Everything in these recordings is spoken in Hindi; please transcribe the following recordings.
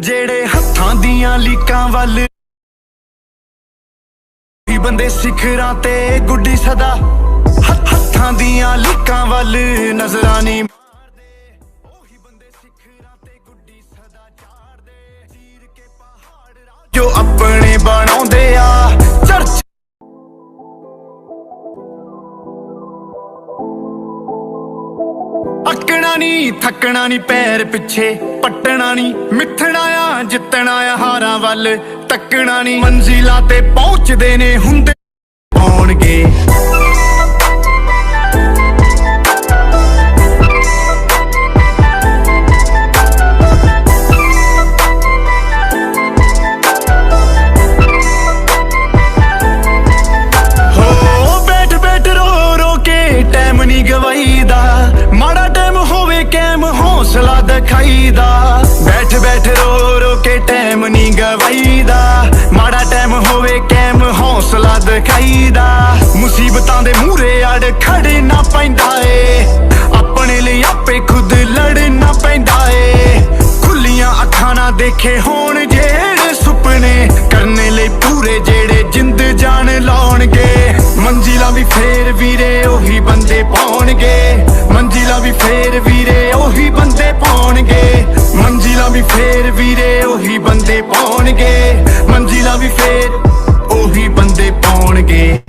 ਜਿਹੜੇ ਹੱਥਾਂ ਦੀਆਂ ਲੀਕਾਂ ਵੱਲ ਹੀ ਬੰਦੇ ਸਿਖਰਾਂ ਤੇ ਗੁੱਡੀ ਸਦਾ ਹੱਥਾਂ ਦੀਆਂ ਲੀਕਾਂ ਵੱਲ ਨਜ਼ਰਾਂ ਨਹੀਂ ਮਾਰਦੇ ਉਹੀ ਬੰਦੇ ਸਿਖਰਾਂ ਤੇ ਗੁੱਡੀ ਸਦਾ ਝਾੜਦੇ ਚੀਰ ਕੇ ਪਹਾੜ ਜੋ ਆਪਣੇ ਬਣਾਉਂਦੇ ਆ ਚਰਚ ਅੱਕਣਾ ਨਹੀਂ ਥੱਕਣਾ ਨਹੀਂ ਪੈਰ ਪਿੱਛੇ ਪੱਟਣਾ ਨਹੀਂ ਮਿੱਥਣਾ ਆ ਜਿੱਤਣਾ ਆ ਹਾਰਾਂ ਵੱਲ ਤੱਕਣਾ ਨਹੀਂ ਮੰਜ਼ਿਲਾਂ ਤੇ ਪਹੁੰਚਦੇ ਨੇ ਹੁੰਦੇ ਪਾਉਣਗੇ ਹੋ ਬੈਠ ਬੈਠ ਰੋ ਰੋ ਕੇ ਟਾਈਮ ਨਹੀਂ ਗਵਾਈਦਾ ਮਾੜਾ ਟਾਈਮ ਹੋਵੇ ਕੈਮ ਹੌਸਲਾ ਦਿਖਾਈਦਾ ਬੈਠ ਬੈਠ ਰੋ ਰੋ ਕੇ ਟਾਈਮ ਨਹੀਂ ਗਵਾਈਦਾ ਮਾੜਾ ਟਾਈਮ ਹੋਵੇ ਕੈਮ ਹੌਸਲਾ ਦਿਖਾਈਦਾ ਮੁਸੀਬਤਾਂ ਦੇ ਮੂਹਰੇ ਅੜ ਖੜਨਾ ਪੈਂਦਾ ਏ ਆਪਣੇ ਲਈ ਆਪੇ ਖੁਦ ਲੜਨਾ ਪੈਂਦਾ ਏ ਖੁੱਲੀਆਂ ਅੱਖਾਂ ਨਾਲ ਦੇਖੇ ਹੋਣ ਜਿਹੜੇ ਸੁਪਨੇ ਕਰਨੇ ਲਈ ਪੂਰੇ ਜਿਹੜੇ ਜਿੰਦ ਜਾਨ ਲਾਉਣਗੇ ਮੰਜ਼ਿਲਾਂ ਵੀ ਫੇਰ ਵੀਰੇ ਉਹੀ ਬੰਦੇ ਪਾਉਣਗੇ ਮੰਜ਼ਿਲਾਂ ਵੀ ਫੇਰ ਵੀਰੇ ਉਹੀ ਬੰਦੇ ਪਾਉਣਗੇ ਮੰਜ਼ਿਲਾਂ ਵੀ ਫੇਰ ਵੀਰੇ ਉਹੀ ਬੰਦੇ ਪਾਉਣਗੇ ਮੰਜ਼ਿਲਾਂ ਵੀ ਫੇਰ ਉਹੀ ਬੰਦੇ ਪਾਉਣਗੇ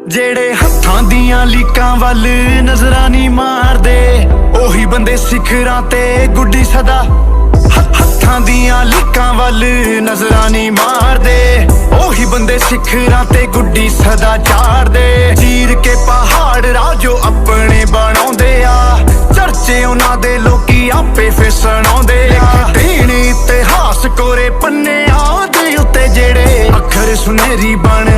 ਜਿਹੜੇ ਹੱਥਾਂ ਦੀਆਂ ਲੀਕਾਂ ਵੱਲ ਨਜ਼ਰਾਂ ਨਹੀਂ ਮਾਰਦੇ ਉਹੀ ਬੰਦੇ ਸਿਖਰਾਂ ਤੇ ਗੁੱਡੀ ਸਦਾ ਹੱਥਾਂ ਦੀਆਂ ਲੀਕਾਂ ਵੱਲ ਨਜ਼ਰਾਂ ਨਹੀਂ ਮਾਰਦੇ ਉਹੀ ਬੰਦੇ ਸਿਖਰਾਂ ਤੇ ਗੁੱਡੀ ਸਦਾ ਝਾੜਦੇ ਚੀਰ ਕੇ ਪਹਾੜ ਰਾਜੋ ਆਪਣੇ ਬਣਾਉਂਦੇ ਆ ਚਰਚੇ ਉਹਨਾਂ ਦੇ ਲੋਕੀ ਆਪੇ ਫਿਸਣਾਉਂਦੇ ਆ ਤੀਨ ਇਤਿਹਾਸ ਕੋਰੇ ਪੰਨਿਆਂ ਦੇ ਉੱਤੇ ਜਿਹੜੇ ਅੱਖਰ ਸੁਨਹਿਰੀ ਬਣ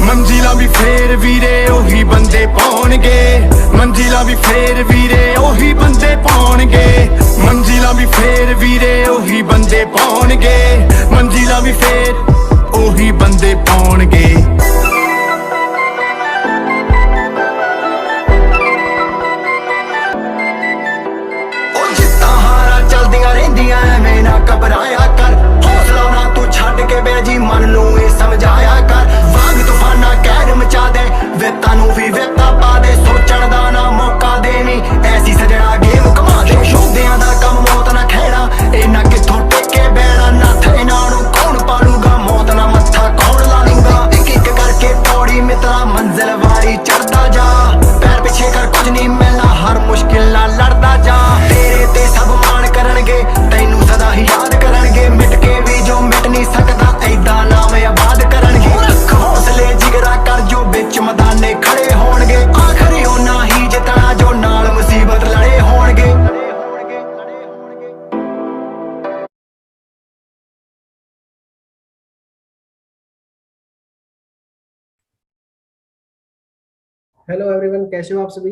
ਮੰਜ਼ਿਲਾਂ ਵੀ ਫੇਰ ਵੀਰੇ ਉਹੀ ਬੰਦੇ ਪਾਉਣਗੇ ਮੰਜ਼ਿਲਾਂ ਵੀ ਫੇਰ ਵੀਰੇ ਉਹੀ ਬੰਦੇ ਪਾਉਣਗੇ ਮੰਜ਼ਿਲਾਂ ਵੀ ਫੇਰ ਵੀਰੇ ਉਹੀ ਬੰਦੇ ਪਾਉਣਗੇ ਮੰਜ਼ਿਲਾਂ ਵੀ ਫੇਰ ਉਹੀ ਬੰਦੇ ਪਾਉਣਗੇ ਉਹ ਜਿੱਤਾਂ ਹਾਰਾਂ ਚਲਦੀਆਂ ਰਹਿੰਦੀਆਂ ਐਵੇਂ ਨਾ ਘਬਰਾਇਆ ਕਰ ਹੌਸਲਾ ਨਾ ਤੂੰ ਛੱਡ ਕੇ ਬੈਜੀ ਮਨ ਨੂੰ ਇਹ ਸਮਝਾਇਆ ਕਰ ਵਾਂਗ ਤੂਫਾਨਾਂ ਕਹਿਰ ਮਚਾ ਦੇ ਵੇਤਾਂ ਨੂੰ ਵੀ ਵੇਤਾ ਪਾ ਦੇ ਸੋਚਣ ਦਾ ਨਾ ਮੌਕਾ ਦੇਵੀਂ ਐਸੀ ਸਜਣਾ ਗੇਮ ਕਮਾ ਦੇ ਯੋਧਿਆਂ ਦਾ ਕੰਮ ਮੌਤ ਨਾ ਖਹਿਣਾ ਇਹਨਾਂ ਕਿੱਥੋਂ ਟੇਕੇ ਬਹਿਣਾ ਨੱਥ ਇਹਨਾਂ ਨੂੰ ਕੌਣ ਪਾਲੂਗਾ ਮੌਤ ਨਾ ਮੱਥਾ ਕੌਣ ਲਾ ਲੂਗਾ ਇੱਕ ਇੱਕ ਕਰਕੇ ਪੌੜੀ ਮਿੱਤਰਾ ਮੰਜ਼ਿਲ ਵਾਰੀ ਚੜਦਾ ਜਾ ਪੈਰ ਪਿੱਛੇ ਕਰ ਕੁਝ ਨਹੀਂ ਮਿਲਣਾ ਹਰ ਮੁਸ਼ਕਿਲ ਨਾਲ ਲੜਦਾ ਜਾ ਤੇਰੇ ਤੇ ਸਭ ਮਾਣ ਕਰਨਗੇ ਤੈਨੂੰ ਸਦਾ ਹੀ ਯਾਦ ਕਰਨਗੇ ਮਿਟ ਕੇ ਵੀ ਜੋ ਮਿਟ ਨਹੀਂ ਸਕਦਾ ਐਦਾਂ ਨਾਮ ਆਬਾਦ ਕਰਨਗੇ ਰੱਖ ਹੌਸਲੇ ਜਿਗਰਾ ਕਰ ਜੋ ਵਿੱਚ ਮੈਦਾਨੇ ਖੜੇ ਹੋਣਗੇ ਆਖਰੀ ਉਹਨਾਂ ਹੀ ਜਿੱਤਣਾ ਜੋ ਨਾਲ ਮੁਸੀਬਤ ਲੜੇ ਹੋਣਗੇ हेलो एवरीवन, कैसे हो आप सभी।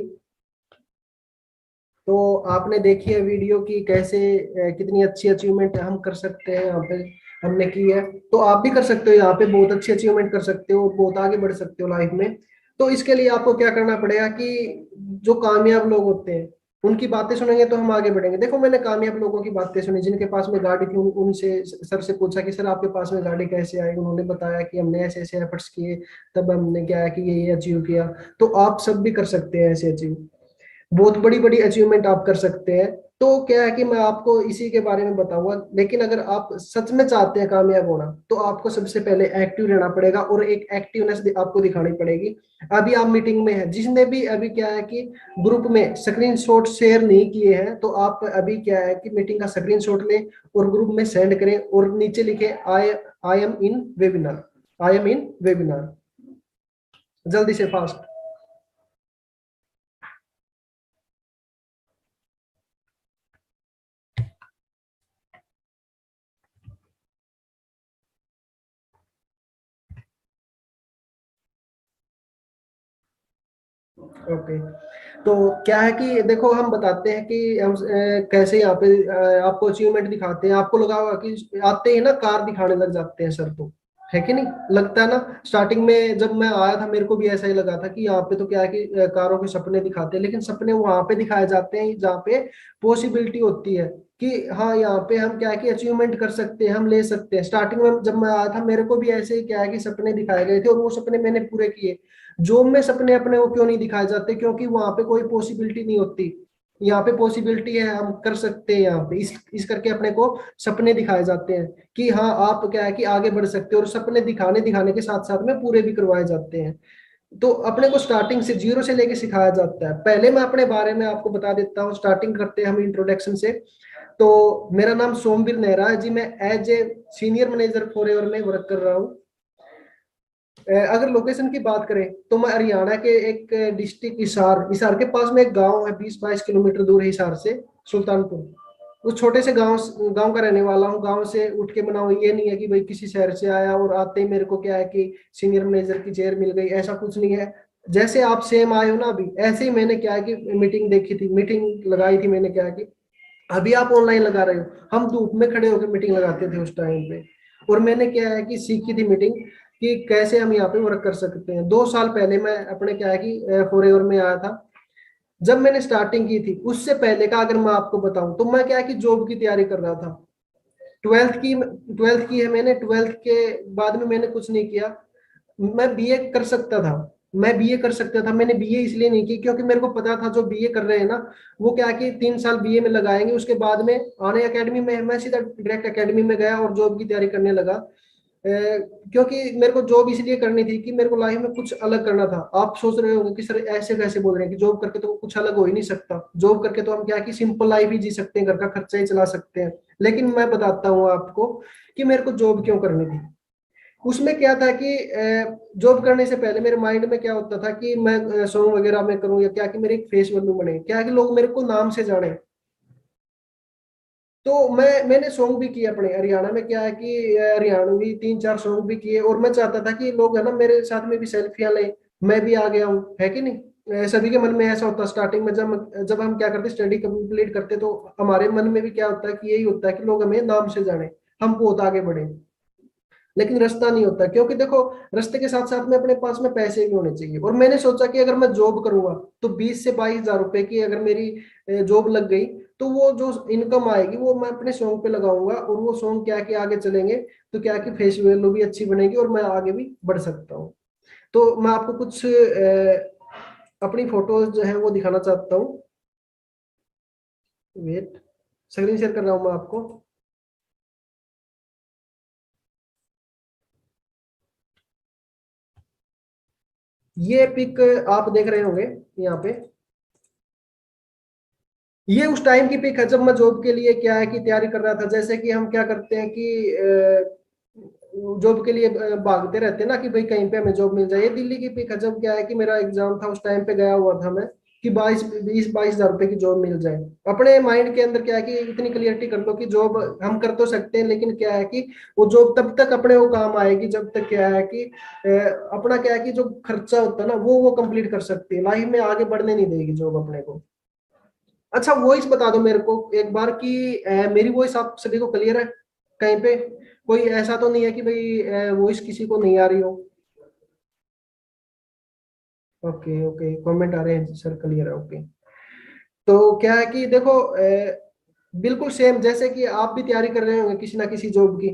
तो आपने देखी है वीडियो की कैसे कितनी अच्छी अचीवमेंट हम कर सकते हैं यहाँ पे हमने की है। तो आप भी कर सकते हो, यहाँ पे बहुत अच्छी अचीवमेंट कर सकते हो, बहुत आगे बढ़ सकते हो लाइफ में। तो इसके लिए आपको क्या करना पड़ेगा कि जो कामयाब लोग होते हैं उनकी बातें सुनेंगे तो हम आगे बढ़ेंगे। देखो, मैंने कामयाब लोगों की बातें सुनी जिनके पास में गाड़ी थी, उनसे सर से पूछा कि सर आपके पास में गाड़ी कैसे आई। उन्होंने बताया कि हमने ऐसे ऐसे एफर्ट्स किए, तब हमने क्या है कि ये अचीव किया। तो आप सब भी कर सकते हैं ऐसे अचीव, बहुत बड़ी बड़ी अचीवमेंट आप कर सकते हैं। तो क्या है कि मैं आपको इसी के बारे में बताऊंगा। लेकिन अगर आप सच में चाहते हैं कामयाब होना तो आपको सबसे पहले एक्टिव रहना पड़ेगा और एक एक्टिवनेस आपको दिखानी पड़ेगी। अभी आप मीटिंग में हैं, जिसने भी अभी क्या है कि ग्रुप में स्क्रीनशॉट शेयर नहीं किए हैं तो आप अभी क्या है कि मीटिंग का स्क्रीनशॉट लें और ग्रुप में सेंड करें और नीचे लिखे I am in webinar, I am in webinar, जल्दी से फास्ट। ओके, तो क्या है कि देखो हम बताते हैं कि हम कैसे यहाँ पे आपको अचीवमेंट दिखाते हैं। आपको लगा होगा कि आते ही ना कार दिखाने लग जाते हैं सर, तो है कि नहीं लगता है ना। स्टार्टिंग में जब मैं आया था मेरे को भी ऐसा ही लगा था कि यहाँ पे तो क्या है कि कारों के सपने दिखाते हैं, लेकिन सपने वहां पे दिखाए जाते हैं जहाँ पे पॉसिबिलिटी होती है कि हाँ यहाँ पे हम क्या है कि अचीवमेंट कर सकते हैं, हम ले सकते हैं। स्टार्टिंग में जब मैं आया था मेरे को भी ऐसे ही क्या है कि सपने दिखाए गए थे और वो सपने मैंने पूरे किए। जॉब में सपने अपने को क्यों नहीं दिखाए जाते? क्योंकि वहां पे कोई पॉसिबिलिटी नहीं होती। यहाँ पे पॉसिबिलिटी है, हम कर सकते हैं। यहाँ पे इस करके अपने को सपने दिखाए जाते हैं कि हाँ आप क्या है कि आगे बढ़ सकते हो, और सपने दिखाने दिखाने के साथ साथ में पूरे भी करवाए जाते हैं। तो अपने को स्टार्टिंग से जीरो से लेके सिखाया जाता है। पहले मैं अपने बारे में आपको बता देता हूँ, स्टार्टिंग करते हैं हम इंट्रोडक्शन से। तो मेरा नाम सोमवीर नेहरा है जी, मैं as a senior manager forever में वर्क कर रहा हूँ। अगर लोकेशन की बात करें तो मैं हरियाणा के एक डिस्ट्रिक्ट हिसार, हिसार के पास में एक गांव है 20-22 किलोमीटर दूर है हिसार से, सुल्तानपुर। उस छोटे से गांव गांव का रहने वाला हूँ। गांव से उठ के बना हुआ, ये नहीं है कि भाई किसी शहर से आया और आते ही मेरे को क्या है कि सीनियर मैनेजर की चेयर मिल गई, ऐसा कुछ नहीं है। जैसे आप सेम आए हो ना अभी, ऐसे ही मैंने क्या है कि मीटिंग देखी थी, मीटिंग लगाई थी मैंने, क्या है कि अभी आप ऑनलाइन लगा रहे हो, हम धूप में खड़े होकर मीटिंग लगाते थे उस टाइम पे। और मैंने क्या है कि सीखी थी मीटिंग कि कैसे हम यहाँ पे वर्क कर सकते हैं। 2 साल पहले मैं अपने क्या है कि फॉरएवर में आया था। जब मैंने स्टार्टिंग की थी उससे पहले का अगर मैं आपको बताऊं तो मैं क्या है कि जॉब की तैयारी कर रहा था। ट्वेल्थ की है मैंने। ट्वेल्थ के बाद में मैंने कुछ नहीं किया। मैं बीए कर सकता था, मैं बीए कर सकता था। मैंने बीए इसलिए नहीं की क्योंकि मेरे को पता था जो बीए कर रहे हैं ना वो क्या कि 3 साल बीए में लगाएंगे, उसके बाद में आने एकेडमी में। मैं सीधा डायरेक्ट एकेडमी में गया और जॉब की तैयारी करने लगा। क्योंकि मेरे को जॉब इसलिए करनी थी कि मेरे को लाइफ में कुछ अलग करना था। आप सोच रहे होंगे कि सर ऐसे कैसे बोल रहे हैं कि जॉब करके तो कुछ अलग हो ही नहीं सकता। जॉब करके तो हम क्या कि सिंपल लाइफ ही जी सकते हैं, घर का खर्चा ही चला सकते हैं। लेकिन मैं बताता हूँ आपको कि मेरे को जॉब क्यों करनी थी। उसमें क्या था कि जॉब करने से पहले मेरे माइंड में क्या होता था कि मैं सॉन्ग वगैरह में करूँ, या क्या कि मेरे एक फेस वैल्यू बने, क्या कि लोग मेरे को नाम से जाने। तो मैंने सॉन्ग भी किए अपने हरियाणा में, क्या है कि हरियाणवी 3-4 सॉन्ग भी किए। और मैं चाहता था कि लोग है ना मेरे साथ में भी सेल्फियां लें, मैं भी आ गया हूँ, है कि नहीं। सभी के मन में ऐसा होता है स्टार्टिंग में, जब जब हम क्या करते स्टडी कंप्लीट करते तो हमारे मन में भी क्या होता है कि यही होता है कि लोग हमें नाम से जाने, हम बहुत आगे बढ़े। लेकिन रास्ता नहीं होता, क्योंकि देखो रास्ते के साथ साथ में अपने पास में पैसे भी होने चाहिए। और मैंने सोचा कि अगर मैं जॉब करूंगा तो 20 से 22 हजार रुपए की अगर मेरी जॉब लग गई तो वो जो इनकम आएगी वो मैं अपने सॉन्ग पे लगाऊंगा, और वो सॉन्ग क्या कि आगे चलेंगे तो क्या कि फेस वैल्यू भी अच्छी बनेगी और मैं आगे भी बढ़ सकता हूँ। तो मैं आपको कुछ अपनी फोटोज जो है वो दिखाना चाहता हूँ। वेट, स्क्रीन शेयर कर रहा हूँ मैं आपको। ये पिक आप देख रहे होंगे यहाँ पे, ये उस टाइम की पिक है जब मैं जॉब के लिए क्या है कि तैयारी कर रहा था। जैसे कि हम क्या करते हैं कि जॉब के लिए भागते रहते हैं ना कि भाई कहीं पे हमें जॉब मिल जाए। ये दिल्ली की पिक है जब क्या है कि मेरा एग्जाम था, उस टाइम पे गया हुआ था मैं कि 22 हजार रुपए की जॉब मिल जाए। अपने माइंड के अंदर क्या है कि इतनी क्लियरिटी कर लो कि जॉब हम कर तो सकते हैं, लेकिन क्या है कि वो जॉब तब तक अपने को काम आएगी जब तक क्या है कि अपना क्या है कि जो खर्चा होता है ना वो कंप्लीट कर सकती है। लाइफ में आगे बढ़ने नहीं देगी जॉब अपने को। अच्छा वॉइस बता दो मेरे को एक बार कि मेरी वॉइस आप सभी को क्लियर है? कहीं पे कोई ऐसा तो नहीं है कि भाई वॉइस किसी को नहीं आ रही हो? ओके ओके, कमेंट आ रहे हैं सर, क्लियर है, ओके। तो क्या है कि देखो बिल्कुल सेम जैसे कि आप भी तैयारी कर रहे होंगे किसी ना किसी जॉब की,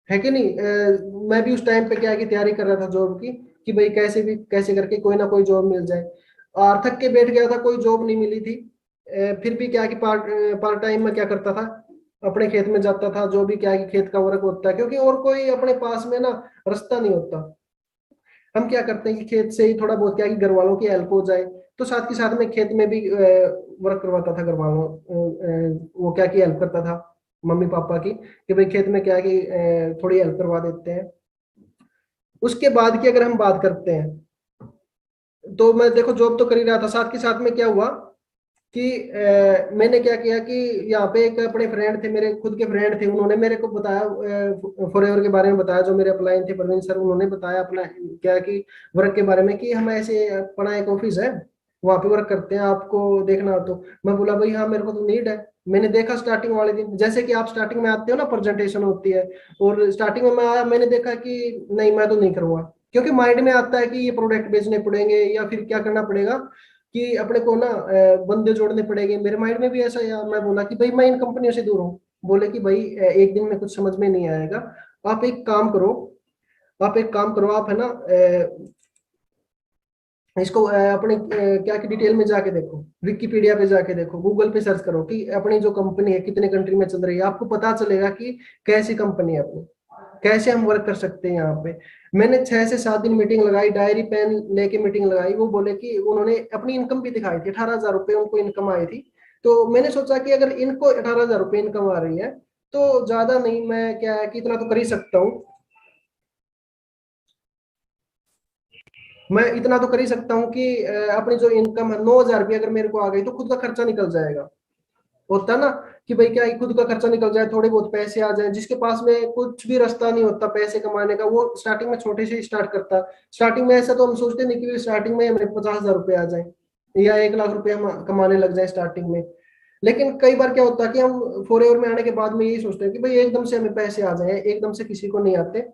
है कि नहीं। मैं भी उस टाइम पे क्या है कि तैयारी कर रहा था जॉब की कि भाई कैसे भी कैसे करके कोई ना कोई जॉब मिल जाए। और थक के बैठ गया था, कोई जॉब नहीं मिली थी। फिर भी क्या है कि पार्ट टाइम में क्या करता था, अपने खेत में जाता था। जो भी क्या है कि खेत का वर्क होता है, क्योंकि और कोई अपने पास में ना रास्ता नहीं होता। हम क्या करते हैं कि खेत से ही थोड़ा बहुत क्या है कि घर वालों की हेल्प हो जाए, तो साथ के साथ में खेत में भी वर्क करवाता था घर वालों वो क्या की हेल्प करता था मम्मी पापा की कि भाई खेत में क्या है कि थोड़ी हेल्प करवा देते हैं। उसके बाद की अगर हम बात करते हैं तो मैं देखो जॉब तो कर ही रहा था, साथ के साथ में क्या हुआ कि मैंने क्या किया कि यहाँ पे एक अपने फ्रेंड थे, मेरे खुद के फ्रेंड थे, उन्होंने मेरे को बताया फॉरएवर के बारे में बताया। जो मेरे अपलाइन थे प्रवीण सर, उन्होंने बताया अपना क्या कि वर्क के बारे में कि हम ऐसे अपना एक ऑफिस है वहां पे वर्क करते हैं, आपको देखना हो तो। मैं बोला भाई हाँ मेरे को तो नीड है। मैंने देखा स्टार्टिंग वाले दिन, जैसे कि आप स्टार्टिंग में आते हो ना, प्रेजेंटेशन होती है, और स्टार्टिंग में मैं आया, मैंने देखा कि नहीं मैं तो नहीं करूंगा, क्योंकि माइंड में आता है कि ये प्रोडक्ट बेचने पड़ेंगे या फिर क्या करना पड़ेगा, कि अपने को ना बंदे जोड़ने पड़ेंगे। मेरे माइंड में भी ऐसा है। मैं बोला कि भाई मैं इन कंपनियों से दूर हूँ। बोले कि भाई एक दिन में कुछ समझ में नहीं आएगा, आप एक काम करो, आप है ना इसको अपने क्या की डिटेल में जाके देखो, विकिपीडिया पे जाके देखो, गूगल पे सर्च करो कि अपनी जो कंपनी है कितने कंट्री में चल रही है, आपको पता चलेगा कि कैसी कंपनी है अपनी, कैसे हम वर्क कर सकते हैं यहाँ पे। मैंने 6 से 7 दिन मीटिंग लगाई, डायरी पेन लेके मीटिंग लगाई। वो बोले कि उन्होंने अपनी इनकम भी दिखाई थी, 18,000 रुपये उनको इनकम आई थी। तो मैंने सोचा कि अगर इनको 18,000 रुपये इनकम आ रही है, तो ज्यादा नहीं, मैं क्या है कि इतना तो कर ही सकता हूँ, मैं इतना तो कर ही सकता हूँ कि अपनी जो इनकम है 9,000 रुपये अगर मेरे को आ गई तो खुद का खर्चा निकल जाएगा। होता ना कि भाई क्या है, खुद का खर्चा निकल जाए, थोड़े बहुत पैसे आ जाए। जिसके पास में कुछ भी रास्ता नहीं होता पैसे कमाने का, वो स्टार्टिंग में छोटे से ही स्टार्ट करता। स्टार्टिंग में ऐसा तो हम सोचते नहीं कि स्टार्टिंग में हमें 50,000 रुपये आ जाए या 1 लाख रुपए हम कमाने लग जाए स्टार्टिंग में। लेकिन कई बार क्या होता है कि हम फॉरएवर में आने के बाद में यही सोचते हैं कि भाई एकदम से हमें पैसे आ जाए, एकदम से किसी को नहीं आते।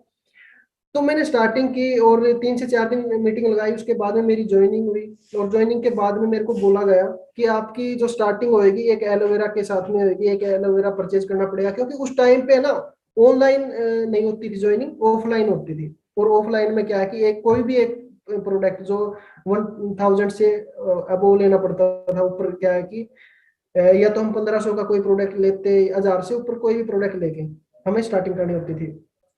तो मैंने स्टार्टिंग की और 3 से 4 दिन मीटिंग लगाई, उसके बाद में मेरी ज्वाइनिंग हुई। और ज्वाइनिंग के बाद में मेरे को बोला गया कि आपकी जो स्टार्टिंग होएगी एक एलोवेरा के साथ में होएगी, एक एलोवेरा परचेज करना पड़ेगा, क्योंकि उस टाइम पे ना ऑनलाइन नहीं होती थी ज्वाइनिंग, ऑफलाइन होती थी। और ऑफलाइन में क्या है कि एक कोई भी एक प्रोडक्ट जो 1,000 से अबो लेना पड़ता था, ऊपर क्या है कि या तो हम 1,500 का कोई प्रोडक्ट लेते, 1,000 से ऊपर कोई भी प्रोडक्ट लेके हमें स्टार्टिंग करनी होती थी।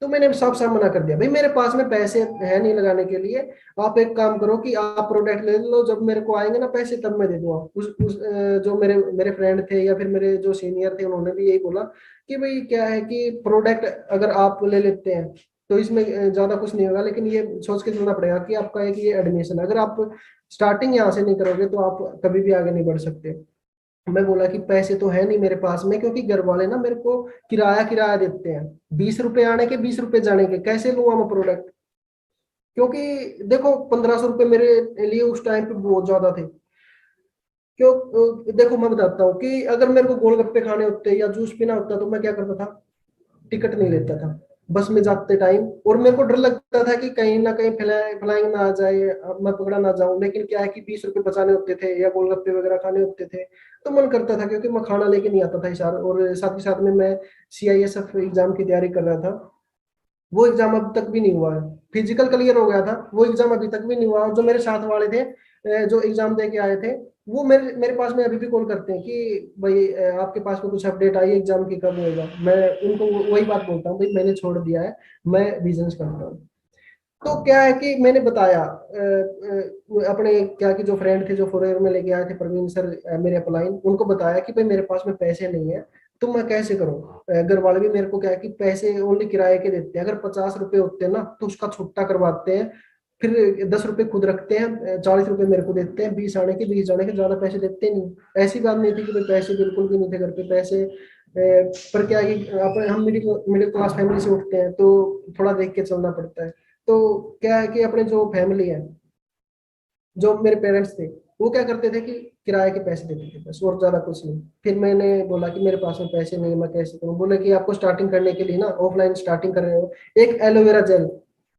तो मैंने साफ साफ मना कर दिया, भाई मेरे पास में पैसे है नहीं लगाने के लिए। आप एक काम करो कि आप प्रोडक्ट ले लो, जब मेरे को आएंगे ना पैसे तब मैं दे दूंगा। जो मेरे मेरे फ्रेंड थे या फिर मेरे जो सीनियर थे, उन्होंने भी यही बोला कि भाई क्या है कि प्रोडक्ट अगर आप ले लेते हैं तो इसमें ज्यादा कुछ नहीं होगा, लेकिन ये सोच के चलना पड़ेगा कि आपका एक ये एडमिशन, अगर आप स्टार्टिंग यहाँ से नहीं करोगे तो आप कभी भी आगे नहीं बढ़ सकते। मैं बोला कि पैसे तो है नहीं मेरे पास में, क्योंकि घर वाले ना मेरे को किराया किराया देते हैं, 20 रुपए आने के 20 रुपए जाने के, कैसे लूंगा मैं प्रोडक्ट। क्योंकि देखो 1,500 रुपये मेरे लिए उस टाइम पे बहुत ज्यादा थे। क्यों देखो मैं बताता हूँ कि अगर मेरे को गोलगप्पे खाने होते या जूस पीना होता तो मैं क्या करता था, टिकट नहीं लेता था बस में जाते टाइम। और मेरे को डर लगता था कि कहीं ना कहीं फ्लाइंग ना आ जाए, मैं पकड़ा ना जाऊं। लेकिन क्या है कि 20 रुपए बचाने होते थे या गोलगप्पे वगैरह खाने होते थे, तो मन करता था, क्योंकि मैं खाना लेके नहीं आता था इशार। और साथ ही साथ में मैं CISF एग्जाम की तैयारी कर रहा था। वो एग्जाम अब तक भी नहीं हुआ है, फिजिकल क्लियर हो गया था, वो एग्जाम अभी तक भी नहीं हुआ। और जो मेरे साथ वाले थे जो एग्जाम दे के आए थे, वो मेरे मेरे पास में अभी भी कॉल करते हैं कि भाई आपके पास में कुछ अपडेट आई है एग्जाम की, कब होएगा। मैं उनको वही बात बोलता हूँ, भाई मैंने छोड़ दिया है, मैं बिजनेस करता हूँ। तो क्या है कि मैंने बताया अपने क्या कि जो फ्रेंड थे जो फॉरेन में लेके आए थे, प्रवीण सर मेरे अपलाइन, उनको बताया कि भाई मेरे पास में पैसे नहीं है, तो मैं कैसे करूँ। घर वाले भी मेरे को क्या है कि पैसे ओनली किराए के देते हैं, अगर 50 रुपए होते हैं ना तो उसका छुट्टा करवाते हैं, फिर 10 रुपए खुद रखते हैं, 40 रुपए मेरे को देते हैं, 20 आने के 20 जाने के, ज्यादा पैसे देते नहीं। ऐसी बात नहीं थी कि भाई पैसे बिल्कुल भी नहीं थे घर पे पैसे। पर क्या है कि हम मिडिल मिडिल क्लास फैमिली से उठते हैं, तो थोड़ा देख के चलना पड़ता है। तो क्या है कि अपने जो फैमिली है, जो मेरे पेरेंट्स थे, वो क्या करते थे कि किराए के पैसे देते थे बस, और ज्यादा कुछ नहीं। फिर मैंने बोला कि मेरे पास में पैसे नहीं, मैं कैसे करूँ। बोले कि आपको स्टार्टिंग करने के लिए ना ऑफलाइन स्टार्टिंग कर रहे हो, एक एलोवेरा जेल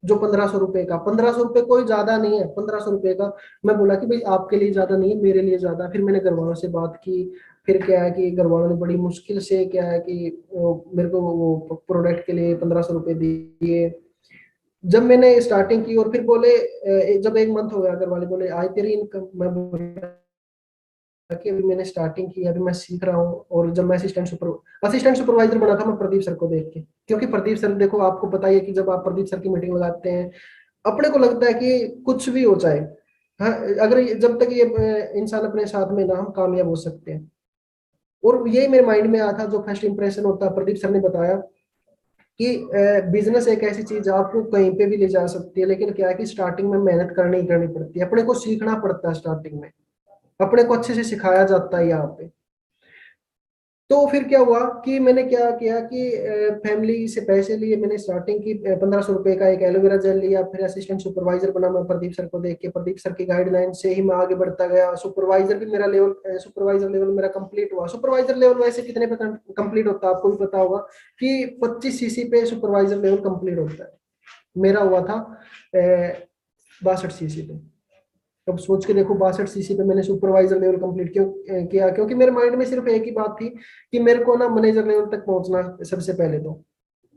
जो 1,500 रुपए का, 1,500 रुपये कोई ज्यादा नहीं है, 1,500 रुपये का। मैं बोला कि भाई आपके लिए ज्यादा नहीं है, मेरे लिए ज्यादा। फिर मैंने घर वालों से बात की। फिर क्या है कि घर वालों ने बड़ी मुश्किल से क्या है कि मेरे को वो प्रोडक्ट के लिए 1,500 रुपये दिए। जब मैंने स्टार्टिंग की और फिर बोले जब 1 मंथ हो गया, घर वाले बोले आज तेरी इनकम। मैं बोला कि अभी मैंने स्टार्टिंग की, अभी मैं सीख रहा हूँ। और जब मैं असिस्टेंट सुपरवाइजर बना था, मैं प्रदीप सर को देख के, क्योंकि प्रदीप सर देखो आपको पता ही है कि जब आप प्रदीप सर की मीटिंग लगाते हैं, अपने को लगता है कि कुछ भी हो जाए, हाँ, अगर जब तक ये इंसान अपने साथ में ना, हम कामयाब हो सकते हैं। और यही मेरे माइंड में आया था, जो फर्स्ट इंप्रेशन होता है, प्रदीप सर ने बताया कि बिजनेस एक ऐसी चीज है आपको कहीं पे भी ले जा सकती है, लेकिन क्या है कि स्टार्टिंग में मेहनत करनी ही करनी पड़ती है, अपने को सीखना पड़ता है स्टार्टिंग में, अपने को अच्छे से सिखाया जाता है यहाँ पे। तो फिर क्या हुआ कि मैंने क्या किया कि फैमिली से पैसे लिए, मैंने स्टार्टिंग की 1500 रुपए का एक एलोवेरा जेल लिया। फिर असिस्टेंट सुपरवाइजर बना मैं प्रदीप सर को देख के, प्रदीप सर की गाइडलाइन से ही मैं आगे बढ़ता गया। सुपरवाइजर भी मेरा लेवल, सुपरवाइजर लेवल मेरा कंप्लीट हुआ। सुपरवाइजर लेवल वैसे कितने पे कंप्लीट होता है आपको भी पता होगा कि 25 सीसी पे सुपरवाइजर लेवल कंप्लीट होता है। मेरा हुआ था 62 सीसी पे। अब सोच के देखो 62 सीसी पे मैंने सुपरवाइजर लेवल कंप्लीट क्यों किया, क्योंकि मेरे माइंड में सिर्फ एक ही बात थी कि मेरे को ना मैनेजर लेवल तक पहुंचना। सबसे पहले तो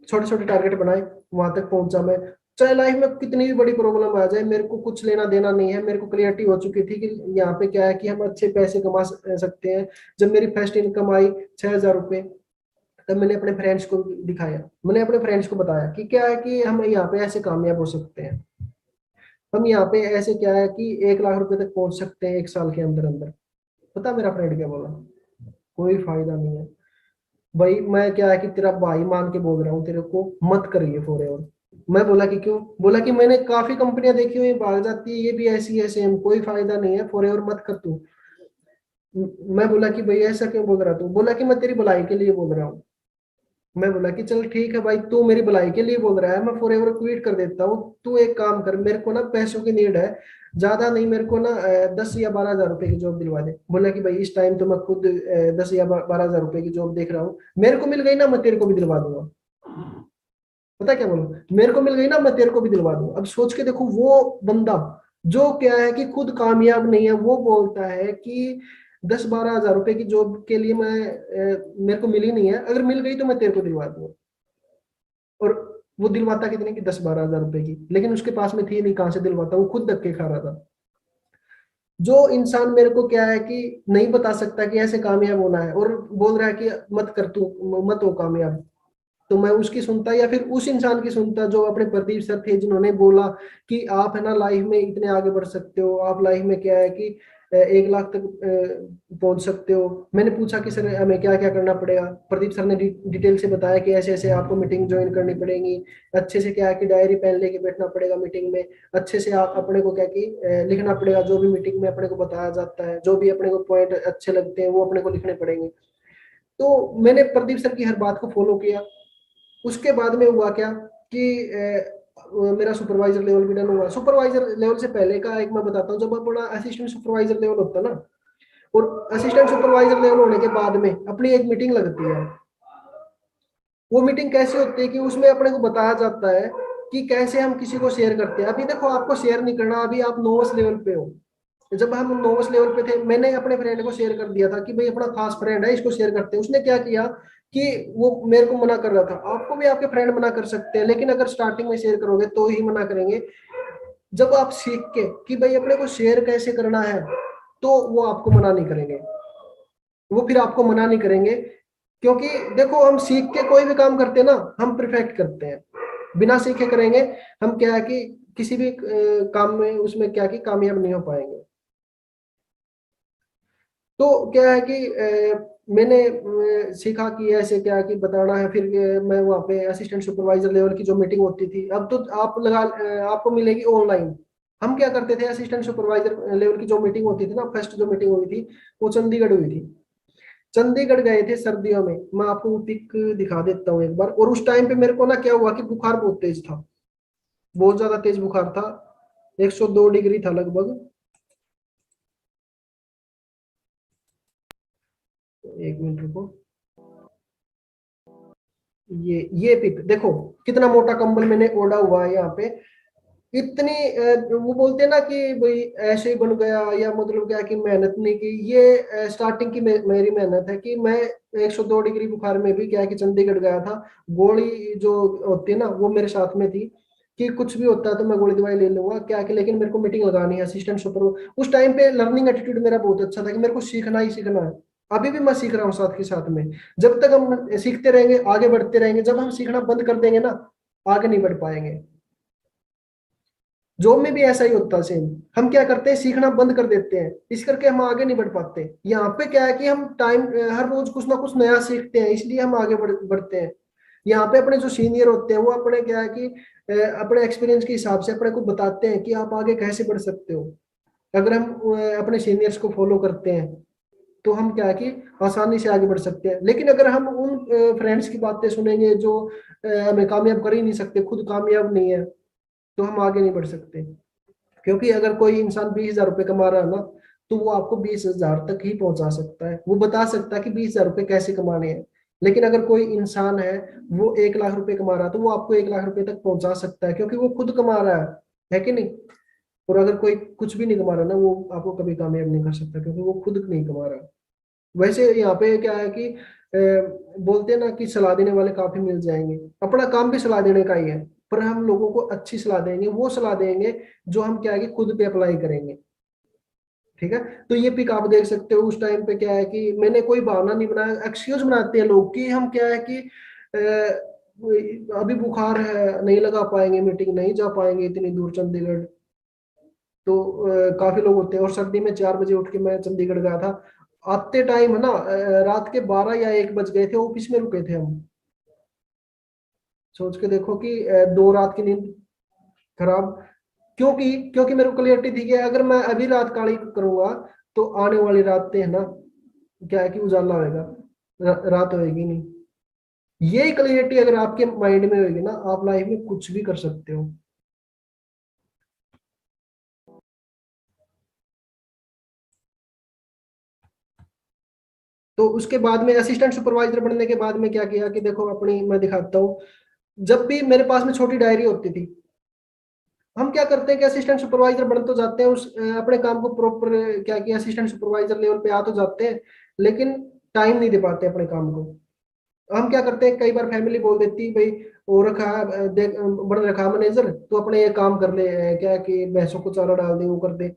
छोटे छोटे टारगेट बनाए, वहां तक पहुंचा मैं। चाहे लाइफ में कितनी भी बड़ी प्रॉब्लम आ जाए, मेरे को कुछ लेना देना नहीं है। मेरे को क्लियरिटी हो चुकी थी कि यहाँ पे क्या है कि हम अच्छे पैसे कमा सकते हैं। जब मेरी फर्स्ट इनकम आई 6000 रुपये, तब मैंने अपने फ्रेंड्स को दिखाया, मैंने अपने फ्रेंड्स को बताया कि क्या है कि हम यहाँ पे ऐसे कामयाब हो सकते हैं। हम यहाँ पे ऐसे क्या है कि 1 लाख रुपए तक पहुंच सकते हैं 1 साल के अंदर अंदर। पता मेरा फ्रेंड क्या बोला? कोई फायदा नहीं है भाई, मैं क्या है कि तेरा भाई मान के बोल रहा हूँ, तेरे को मत करिए फॉर एवर। मैं बोला कि क्यों? बोला कि मैंने काफी कंपनियां देखी हुई भाग जाती है, ये भी ऐसी है सेम, कोई फायदा नहीं है, फॉर एवर मत कर तू। मैं बोला कि भाई ऐसा क्यों बोल रहा तू? बोला कि मैं तेरी भलाई के लिए बोल रहा हूँ। मैं बोला कि चल ठीक है भाई, तू मेरी भलाई के लिए बोल रहा है, मैं फॉर एवर क्विट कर देता हूँ। तू एक काम कर, मेरे को ना पैसों की नीड है, ज्यादा नहीं, मेरे को ना 10 या 12 हजार रुपए की जॉब दिलवा दे। बोला कि भाई इस टाइम तो मैं खुद 10 या 12 हजार रुपए की जॉब देख रहा हूँ, मेरे को मिल गई ना मैं तेरे को भी दिलवा दूंगा। पता क्या बोलूं? मेरे को मिल गई ना मैं तेरे को भी दिलवा दूंगा। अब सोच के देखो, वो बंदा जो क्या है कि खुद कामयाब नहीं है, वो बोलता है कि 10-12 हजार रुपए की जॉब के लिए मेरे को मिली नहीं है, अगर मिल गई तो मैं तेरे को दिलवा दूंगा। और वो दिलवाता कितने की? 10-12 हजार रुपए की, लेकिन उसके पास में थी नहीं, कहां से दिलवाता? वो खुद धक्के खा रहा था। जो इंसान मेरे को क्या है कि नहीं बता सकता कि ऐसे कामयाब होना है, और बोल रहा है कि मत कर तू, मत हो कामयाब, तो मैं उसकी सुनता या फिर उस इंसान की सुनता जो अपने प्रदीप सर थे, जिन्होंने बोला कि आप है ना लाइफ में इतने आगे बढ़ सकते हो, आप लाइफ में क्या है कि 1 लाख तक पहुंच सकते हो। मैंने पूछा कि सर हमें क्या क्या करना पड़ेगा? प्रदीप सर ने डिटेल से बताया कि ऐसे ऐसे आपको मीटिंग ज्वाइन करनी पड़ेगी, अच्छे से क्या है कि डायरी पेन लेके बैठना पड़ेगा मीटिंग में, अच्छे से आप अपने को क्या कि लिखना पड़ेगा, जो भी मीटिंग में अपने को बताया जाता है, जो भी अपने को पॉइंट अच्छे लगते हैं वो अपने को लिखने पड़ेंगे। तो मैंने प्रदीप सर की हर बात को फॉलो किया। उसके बाद में हुआ क्या कि मेरा सुपरवाइजर लेवल भी डन हुआ। सुपरवाइजर लेवल से पहले का एक मैं बताता हूँ, जब अपना असिस्टेंट सुपरवाइजर लेवल होता है ना, और असिस्टेंट सुपरवाइजर लेवल होने के बाद में अपनी एक मीटिंग लगती है। वो मीटिंग कैसे होती है कि उसमें अपने को बताया जाता है कि कैसे हम किसी को शेयर करते हैं। अभी देखो आपको शेयर नहीं करना, अभी आप नोवस लेवल पे हो। जब हम नोवस लेवल पे थे, मैंने अपने फ्रेंड को शेयर कर दिया था कि भाई अपना खास फ्रेंड है, इसको शेयर करते हैं। उसने क्या किया कि वो मेरे को मना कर रहा था। आपको भी आपके फ्रेंड मना कर सकते हैं, लेकिन अगर स्टार्टिंग में शेयर करोगे तो ही मना करेंगे। जब आप सीख के कि भाई अपने को शेयर कैसे करना है, तो वो आपको मना नहीं करेंगे, वो फिर आपको मना नहीं करेंगे। क्योंकि देखो हम सीख के कोई भी काम करते हैं ना, हम परफेक्ट करते हैं। बिना सीखे करेंगे हम क्या है कि किसी भी काम में उसमें क्या कि कामयाब नहीं हो पाएंगे। तो क्या है कि मैंने सीखा कि ऐसे क्या है कि बताना है। फिर मैं वहाँ पे असिस्टेंट सुपरवाइजर लेवल की जो मीटिंग होती थी, अब तो आपको मिलेगी ऑनलाइन। हम क्या करते थे, असिस्टेंट सुपरवाइजर लेवल की जो मीटिंग होती थी ना, फर्स्ट जो मीटिंग हुई थी वो चंडीगढ़ हुई थी। चंडीगढ़ गए थे सर्दियों में, मैं आपको पिक दिखा देता हूँ एक बार। और उस टाइम पे मेरे को ना क्या हुआ कि बुखार बहुत तेज था, बहुत ज्यादा तेज बुखार था, 102 डिग्री था लगभग। एक मिनट रुको, ये पिक देखो, कितना मोटा कंबल मैंने ओढ़ा हुआ है यहाँ पे। इतनी वो बोलते हैं ना कि भाई ऐसे ही बन गया, या मतलब क्या कि मेहनत नहीं की। ये स्टार्टिंग की मेरी मेहनत है कि मैं 102 डिग्री बुखार में भी क्या है कि चंडीगढ़ गया था। गोली जो होती है ना वो मेरे साथ में थी, कि कुछ भी होता है तो मैं गोली दवाई ले लूंगा क्या कि, लेकिन मेरे को मीटिंग लगानी है असिस्टेंट सुपर। उस टाइम पे लर्निंग एटीट्यूड मेरा बहुत अच्छा था कि मेरे को सीखना ही सीखना है। अभी भी मैं सीख रहा हूँ साथ के साथ में। जब तक हम सीखते रहेंगे आगे बढ़ते रहेंगे, जब हम सीखना बंद कर देंगे ना, आगे नहीं बढ़ पाएंगे। जॉब में भी ऐसा ही होता है सेम। हम क्या करते हैं, सीखना बंद कर देते हैं, इस करके हम आगे नहीं बढ़ पाते। यहाँ पे क्या है कि हम टाइम हर रोज कुछ ना कुछ नया सीखते हैं, इसलिए हम आगे बढ़ते हैं। यहाँ पे अपने जो सीनियर होते हैं वो अपने क्या है कि अपने एक्सपीरियंस के हिसाब से अपने को बताते हैं कि आप आगे कैसे बढ़ सकते हो, अगर हम अपने सीनियर्स को फॉलो करते हैं। तो हम क्या है कि आसानी से आगे बढ़ सकते हैं। लेकिन अगर हम उन फ्रेंड्स की बातें सुनेंगे जो हमें कामयाब कर ही नहीं सकते, खुद कामयाब नहीं है, तो हम आगे नहीं बढ़ सकते। क्योंकि अगर कोई इंसान 20,000 रुपये कमा रहा है ना, तो वो आपको 20,000 तक ही पहुंचा सकता है, वो बता सकता है कि 20,000 रुपये कैसे कमाने हैं। लेकिन अगर कोई इंसान है, वो 1 लाख रुपए कमा रहा है, तो वो आपको 1 लाख रुपए तक पहुंचा सकता है, क्योंकि वो खुद कमा रहा है कि नहीं। और अगर कोई कुछ भी नहीं कमा रहा ना, वो आपको कभी कामयाब नहीं कर सकता, क्योंकि वो खुद नहीं कमा रहा। वैसे यहाँ पे क्या है कि बोलते हैं ना कि सलाह देने वाले काफी मिल जाएंगे, अपना काम भी सलाह देने का ही है। पर हम लोगों को अच्छी सलाह देंगे, वो सलाह देंगे जो हम क्या है कि खुद पे अप्लाई करेंगे। ठीक है। तो ये पिक आप देख सकते हो, उस टाइम पे क्या है कि मैंने कोई बहाना नहीं बनाया। एक्सक्यूज बनाते हैं लोग कि हम क्या है कि अभी बुखार है, नहीं लगा पाएंगे मीटिंग, नहीं जा पाएंगे इतनी दूर चंडीगढ़। तो काफी लोग होते हैं। और सर्दी में 4 बजे उठ के मैं चंडीगढ़ गया था। आते टाइम है ना, रात के 12 या 1 बज गए थे, ऑफिस में रुके थे हम। सोच के देखो कि 2 रात की नींद खराब। क्योंकि क्योंकि मेरे को क्लियरिटी थी कि अगर मैं अभी रात काली करूंगा, तो आने वाली रातें है ना, क्या है कि उजाला होएगा, रात होएगी नहीं। यही क्लियरिटी अगर आपके माइंड में होगी ना, आप लाइफ में कुछ भी कर सकते हो। तो उसके बाद में असिस्टेंट सुपरवाइजर बनने के बाद में क्या किया कि देखो अपनी मैं दिखाता हूँ। जब भी मेरे पास में छोटी डायरी होती थी, हम क्या करते हैं कि असिस्टेंट सुपरवाइजर बन तो जाते हैं, उस अपने काम को प्रॉपर क्या किया, असिस्टेंट सुपरवाइजर लेवल पे आ तो जाते हैं, लेकिन टाइम नहीं दे पाते अपने काम को। हम क्या करते हैं, कई बार फैमिली बोल देती भाई, वो रखा है, देख बड़ रखा मैनेजर, तो अपने ये काम कर ले, क्या है कि भैंसों को चारा डाल दे, वो कर दे।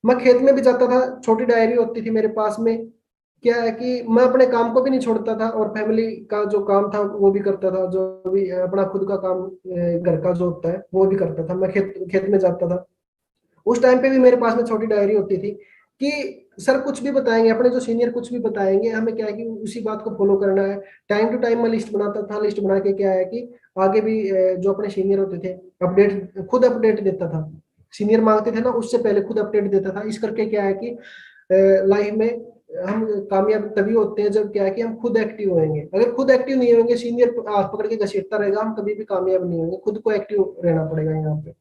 मैं खेत में भी जाता था, छोटी डायरी होती थी मेरे पास में। क्या है कि मैं अपने काम को भी नहीं छोड़ता था, और फैमिली का जो काम था वो भी करता था, जो भी अपना खुद का काम घर का जो होता है वो भी करता था। मैं खेत खेत में जाता था। उस टाइम पे भी मेरे पास में छोटी डायरी होती थी कि सर कुछ भी बताएंगे, अपने जो सीनियर कुछ भी बताएंगे, हमें क्या है कि उसी बात को फॉलो करना है। टाइम टू टाइम मैं लिस्ट बनाता था, लिस्ट बना के क्या है कि आगे भी जो अपने सीनियर होते थे, अपडेट खुद अपडेट देता था। सीनियर मांगते थे ना, उससे पहले खुद अपडेट देता था। इस करके क्या है कि लाइफ में हम कामयाब तभी होते हैं जब क्या है कि हम खुद एक्टिव होंगे। अगर खुद एक्टिव नहीं होंगे, सीनियर हाथ पकड़ के घसीटता रहेगा, हम कभी भी कामयाब नहीं होंगे। खुद को एक्टिव रहना पड़ेगा यहाँ पे।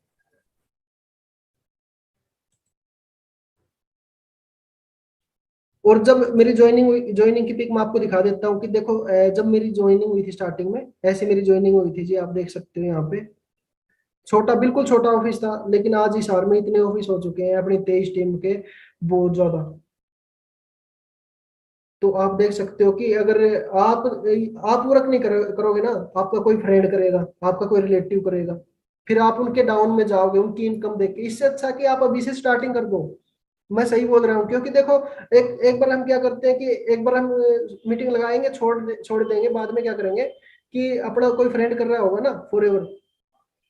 और जब मेरी ज्वाइनिंग हुई, ज्वाइनिंग की पिक मैं आपको दिखा देता हूँ कि देखो जब मेरी ज्वाइनिंग हुई थी स्टार्टिंग में, ऐसे मेरी ज्वाइनिंग हुई थी जी, आप देख सकते हो यहाँ पे। छोटा, बिल्कुल छोटा ऑफिस था, लेकिन आज इस हार में इतने ऑफिस हो चुके हैं अपनी 23 टीम के, बहुत ज्यादा। तो आप देख सकते हो कि अगर आप वर्क नहीं करोगे ना, आपका कोई फ्रेंड करेगा, आपका कोई रिलेटिव करेगा, फिर आप उनके डाउन में जाओगे, उनकी इनकम देख के। इससे अच्छा कि आप अभी से स्टार्टिंग कर दो। मैं सही बोल रहा हूँ, क्योंकि देखो एक एक बार हम क्या करते हैं कि एक बार हम मीटिंग लगाएंगे, छोड़ देंगे, बाद में क्या करेंगे कि अपना कोई फ्रेंड कर रहा होगा ना फॉर एवर,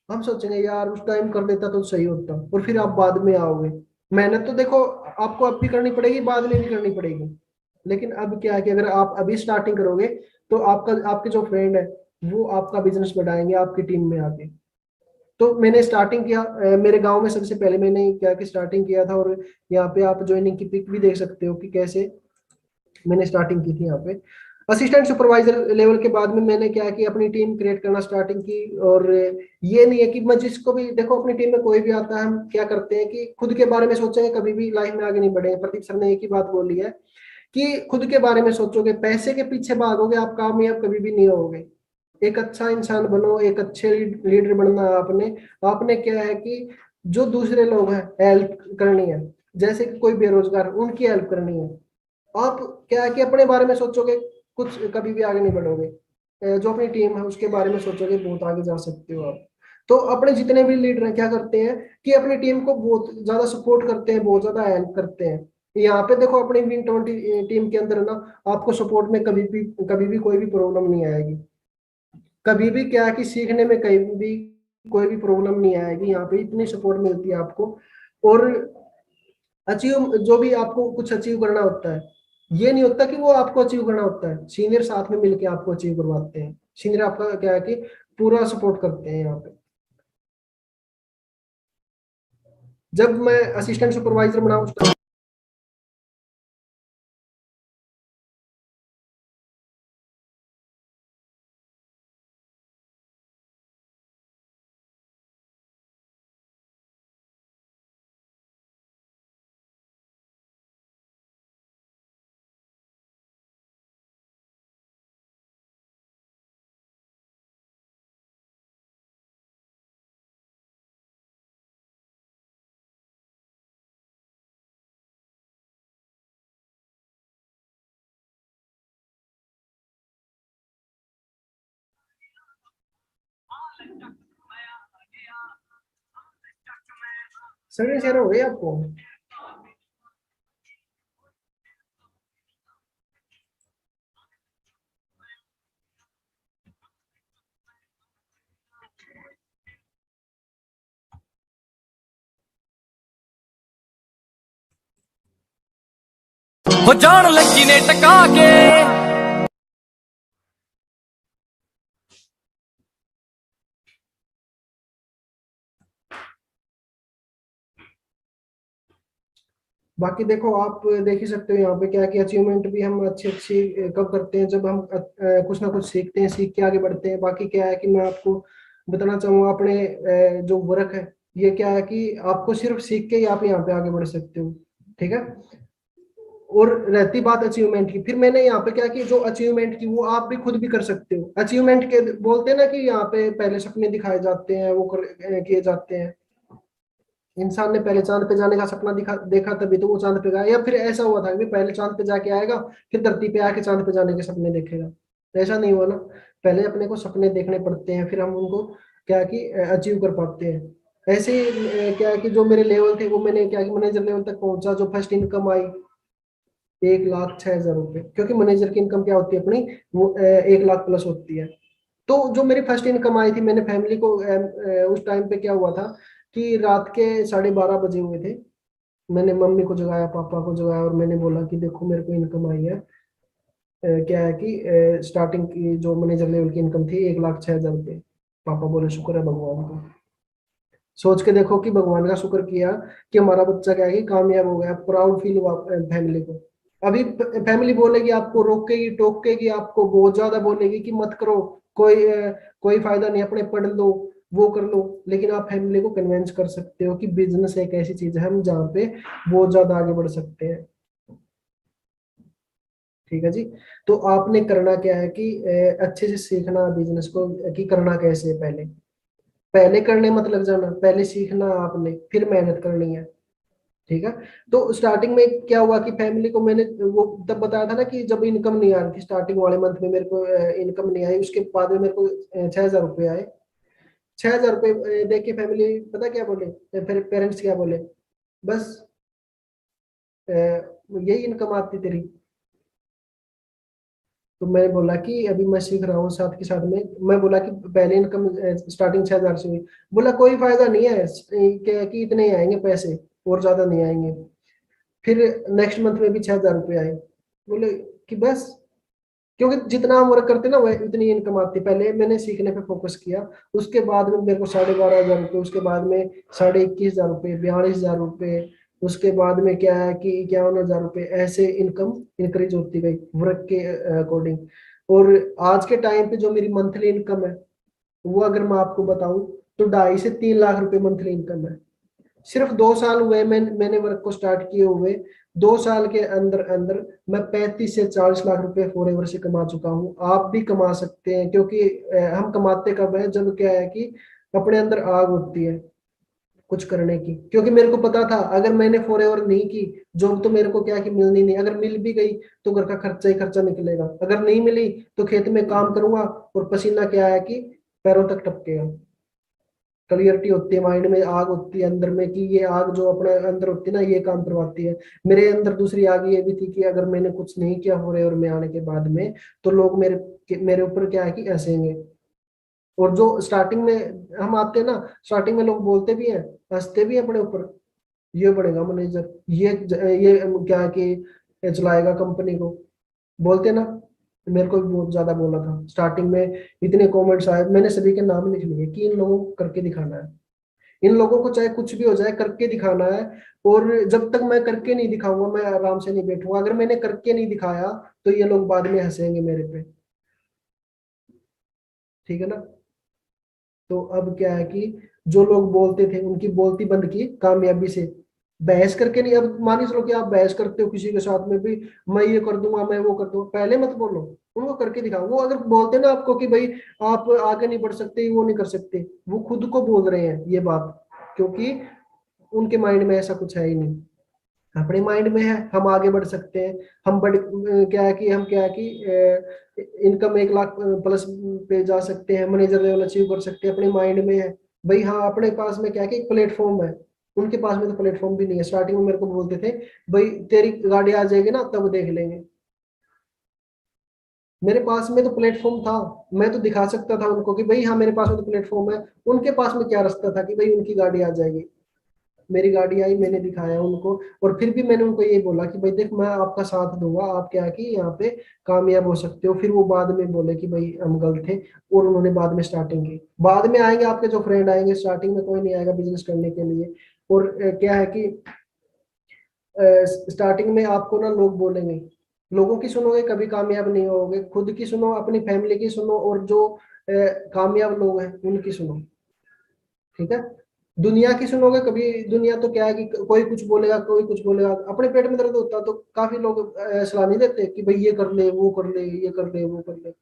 हम सोचेंगे यार उस टाइम कर देता तो सही होता, और फिर आप बाद में आओगे। मेहनत तो देखो आपको अब भी करनी पड़ेगी, बाद में भी करनी पड़ेगी। लेकिन अब क्या है कि अगर आप अभी स्टार्टिंग करोगे, तो आपका आपके जो फ्रेंड है, वो आपका बिजनेस बढ़ाएंगे आपकी टीम में आके। तो मैंने स्टार्टिंग किया मेरे गांव में, सबसे पहले मैंने क्या कि स्टार्टिंग किया था। और यहाँ पे आप ज्वाइनिंग की पिक भी देख सकते हो कि कैसे मैंने स्टार्टिंग की थी यहाँ पे। असिस्टेंट सुपरवाइजर लेवल के बाद में मैंने क्या कि अपनी टीम क्रिएट करना स्टार्टिंग की। और ये नहीं है कि मैं जिसको भी देखो, अपनी टीम में कोई भी आता है, हम क्या करते हैं कि खुद के बारे में सोचेंगे, कभी भी लाइफ में आगे नहीं बढ़ेंगे। प्रदीप सर ने एक ही बात बोली है कि खुद के बारे में सोचोगे, पैसे के पीछे भागोगे, आप कामयाब कभी भी नहीं होगे। एक अच्छा इंसान बनो, एक अच्छे लीडर बनना है आपने। आपने क्या है कि जो दूसरे लोग हैं, हेल्प करनी है। जैसे कि कोई बेरोजगार, उनकी हेल्प करनी है। आप क्या है कि अपने बारे में सोचोगे, कुछ कभी भी आगे नहीं बढ़ोगे। जो अपनी टीम है उसके बारे में सोचोगे, बहुत आगे जा सकते हो आप। तो अपने जितने भी लीडर हैं क्या करते हैं कि अपनी टीम को बहुत ज्यादा सपोर्ट करते हैं, बहुत ज्यादा हेल्प करते हैं। यहाँ पे देखो अपनी विन 20 टीम के अंदर ना, आपको सपोर्ट में कभी भी कोई भी प्रॉब्लम नहीं आएगी। कभी भी क्या है कि सीखने में कहीं भी कोई भी प्रॉब्लम नहीं आएगी। यहाँ पे इतनी सपोर्ट मिलती है आपको। और अचीव, जो भी आपको कुछ अचीव करना होता है, ये नहीं होता कि वो आपको अचीव करना होता है, सीनियर साथ में मिलके आपको अचीव करवाते हैं। सीनियर आपका क्या है कि पूरा सपोर्ट करते हैं यहाँ पे। जब मैं असिस्टेंट सुपरवाइजर बना उस स्क्रीन शेयर हो गई आपको? हो जान लगी ने टका के बाकी देखो, आप देख ही सकते हो यहाँ पे क्या क्या अचीवमेंट भी हम अच्छी अच्छी कब करते हैं, जब हम कुछ ना कुछ सीखते हैं, सीख के आगे बढ़ते हैं। बाकी क्या है कि मैं आपको बताना चाहूंगा अपने जो वर्क है, ये क्या है कि आपको सिर्फ सीख के ही आप यहाँ पे आगे बढ़ सकते हो। ठीक है। और रहती बात अचीवमेंट की, फिर मैंने यहाँ पे क्या कि जो अचीवमेंट की वो आप भी खुद भी कर सकते हो। अचीवमेंट के बोलते हैं ना कि यहाँ पे पहले सपने दिखाए जाते हैं, वो किए जाते हैं। इंसान ने पहले चांद पे जाने का सपना देखा तभी तो वो चांद पे गया, या फिर ऐसा हुआ था कि पहले चांद पे जाके आएगा फिर धरती पे आके चांद पे जाने के सपने देखेगा? तो ऐसा नहीं हुआ ना। पहले अपने को सपने देखने पड़ते हैं, फिर हम उनको क्या कि अचीव कर पाते हैं। ऐसे ही क्या है कि जो मेरे लेवल थे वो मैंने क्या कि मैनेजर लेवल तक पहुंचा। जो फर्स्ट इनकम आई 1,06,000 रुपये, क्योंकि मैनेजर की इनकम क्या होती है अपनी, वो 1 लाख प्लस होती है। तो जो मेरी फर्स्ट इनकम आई थी, मैंने फैमिली को उस टाइम पे क्या हुआ था कि रात के 12:30 बजे हुए थे। मैंने मम्मी को जगाया, पापा को जगाया, और मैंने बोला कि देखो मेरे को इनकम आई है। क्या है कि स्टार्टिंग की जो मैनेजर लेवल की इनकम थी 1,06,000 रुपये। पापा बोले शुक्र है भगवान का। सोच के देखो कि भगवान का शुक्र किया कि हमारा बच्चा क्या है कि कामयाब हो गया। प्राउड फील हुआ फैमिली को। अभी फैमिली बोलेगी, आपको रोकेगी, टोकेगी, आपको बहुत ज्यादा बोलेगी कि मत करो, कोई फायदा नहीं, अपने पढ़ लो, वो कर लो। लेकिन आप फैमिली को कन्विंस कर सकते हो कि बिजनेस एक ऐसी चीज है हम जहाँ पे बहुत ज्यादा आगे बढ़ सकते हैं। ठीक है जी। तो आपने करना क्या है कि अच्छे से सीखना बिजनेस को कि करना कैसे है। पहले पहले करने मत लग जाना, पहले सीखना आपने, फिर मेहनत करनी है। ठीक है। तो स्टार्टिंग में क्या हुआ कि फैमिली को मैंने वो तब बताया था ना कि जब इनकम नहीं आ रही थी, स्टार्टिंग वाले मंथ में मेरे को इनकम नहीं आई, उसके बाद में मेरे को 6,000 रुपये आए। 6,000 रुपये देख के फैमिली पता क्या बोले, फिर पेरेंट्स क्या बोले, बस यही इनकम आती तेरी? तो मैं बोला कि अभी मैं सीख रहा हूँ, साथ के साथ में मैं बोला कि पहले इनकम स्टार्टिंग 6,000 से हुई। बोला कोई फायदा नहीं है, क्या कि इतने ही आएंगे पैसे, और ज्यादा नहीं आएंगे। फिर नेक्स्ट मंथ में भी 6,000 रुपये आए। बोले कि बस, क्योंकि जितना हम वर्क करते ना वह उतनी इनकम आती। पहले मैंने सीखने पे फोकस किया, उसके बाद में मेरे को 12,500 रुपये, उसके बाद में 21,500 रुपये, 42,000 रुपये, उसके बाद में क्या है कि 51,000 रुपये, ऐसे इनकम इंक्रीज होती गई वर्क के अकॉर्डिंग। और आज के टाइम पे जो मेरी मंथली इनकम है, वो अगर मैं आपको बताऊं तो 2.5 से 3 लाख रुपए मंथली इनकम है। सिर्फ 2 साल हुए मैंने वर्क को स्टार्ट किए हुए। 2 साल के अंदर अंदर मैं 35 से 40 लाख रुपए फॉरएवर से कमा चुका हूँ। आप भी कमा सकते हैं, क्योंकि हम कमाते कब है, जब क्या है कि अपने अंदर आग होती है कुछ करने की। क्योंकि मेरे को पता था अगर मैंने फॉरएवर नहीं की जॉब, तो मेरे को क्या कि मिलनी नहीं, अगर मिल भी गई तो घर का खर्चा ही खर्चा निकलेगा, अगर नहीं मिली तो खेत में काम करूंगा और पसीना क्या है कि पैरों तक टपकेगा। क्लियरिटी होती है माइंड में, आग होती है अंदर में कि ये आग जो अपने अंदर होती है ना, ये काम करवाती है। मेरे अंदर दूसरी आग ये भी थी कि अगर मैंने कुछ नहीं किया फॉरएवर में आने के बाद में, तो लोग मेरे ऊपर क्या है कि हंसेंगे। और जो स्टार्टिंग में हम आते हैं ना, स्टार्टिंग में लोग बोलते भी हैं, हंसते भी हैं अपने ऊपर, ये बनेगा मैनेजर, ये क्या है कि चलाएगा कंपनी को, बोलते हैं ना। मेरे को भी बहुत ज्यादा बोला था स्टार्टिंग में। इतने कमेंट्स आए, मैंने सभी के नाम लिख लिए कि इन लोगों को करके दिखाना है, इन लोगों को चाहे कुछ भी हो जाए करके दिखाना है। और जब तक मैं करके नहीं दिखाऊंगा मैं आराम से नहीं बैठूंगा। अगर मैंने करके नहीं दिखाया तो ये लोग बाद में हंसेंगे मेरे पे। ठीक है ना। तो अब क्या है कि जो लोग बोलते थे उनकी बोलती बंद की कामयाबी से, बहस करके नहीं। अब मान ही चलो कि आप बहस करते हो किसी के साथ में भी, मैं ये कर दूंगा, मैं वो कर दूंगा, पहले मत बोलो, उनको करके दिखाओ। वो अगर बोलते ना आपको कि भाई आप आगे नहीं बढ़ सकते, वो नहीं कर सकते, वो खुद को बोल रहे हैं ये बात, क्योंकि उनके माइंड में ऐसा कुछ है ही नहीं। अपने माइंड में है हम आगे बढ़ सकते हैं, हम बढ़ क्या है कि इनकम 1 लाख प्लस पे जा सकते हैं, मैनेजर लेवल अचीव कर सकते हैं, अपने माइंड में है। भाई हाँ, अपने पास में क्या है कि एक प्लेटफॉर्म है, उनके पास में तो प्लेटफॉर्म भी नहीं है। स्टार्टिंग में मेरे को बोलते थे भाई तेरी गाड़ी आ जाएगी ना तब देख लेंगे। मेरे पास में तो प्लेटफॉर्म था, मैं तो दिखा सकता था उनको कि भाई हाँ मेरे पास में तो प्लेटफॉर्म है। उनके पास में क्या रास्ता था कि भाई उनकी गाड़ी आ जाएगी। मेरी गाड़ी आई, मैंने दिखाया उनको, और फिर भी मैंने उनको ये बोला कि भाई देख मैं आपका साथ दूंगा, आप क्या कि यहाँ पे कामयाब हो सकते हो। फिर वो बाद में बोले कि भाई हम गलत थे, और उन्होंने बाद में स्टार्टिंग की। बाद में आएंगे आपके जो फ्रेंड आएंगे, स्टार्टिंग में कोई नहीं आएगा बिजनेस करने के लिए। और क्या है कि स्टार्टिंग में आपको ना लोग बोलेंगे, लोगों की सुनोगे कभी कामयाब नहीं होगे। खुद की सुनो, अपनी फैमिली की सुनो, और जो कामयाब लोग हैं उनकी सुनो, ठीक है। दुनिया की सुनोगे कभी, दुनिया तो क्या है कि कोई कुछ बोलेगा, कोई कुछ बोलेगा। अपने पेट में दर्द होता तो काफी लोग सलाह नहीं देते कि भाई ये कर ले, वो कर ले, ये कर ले, वो कर ले।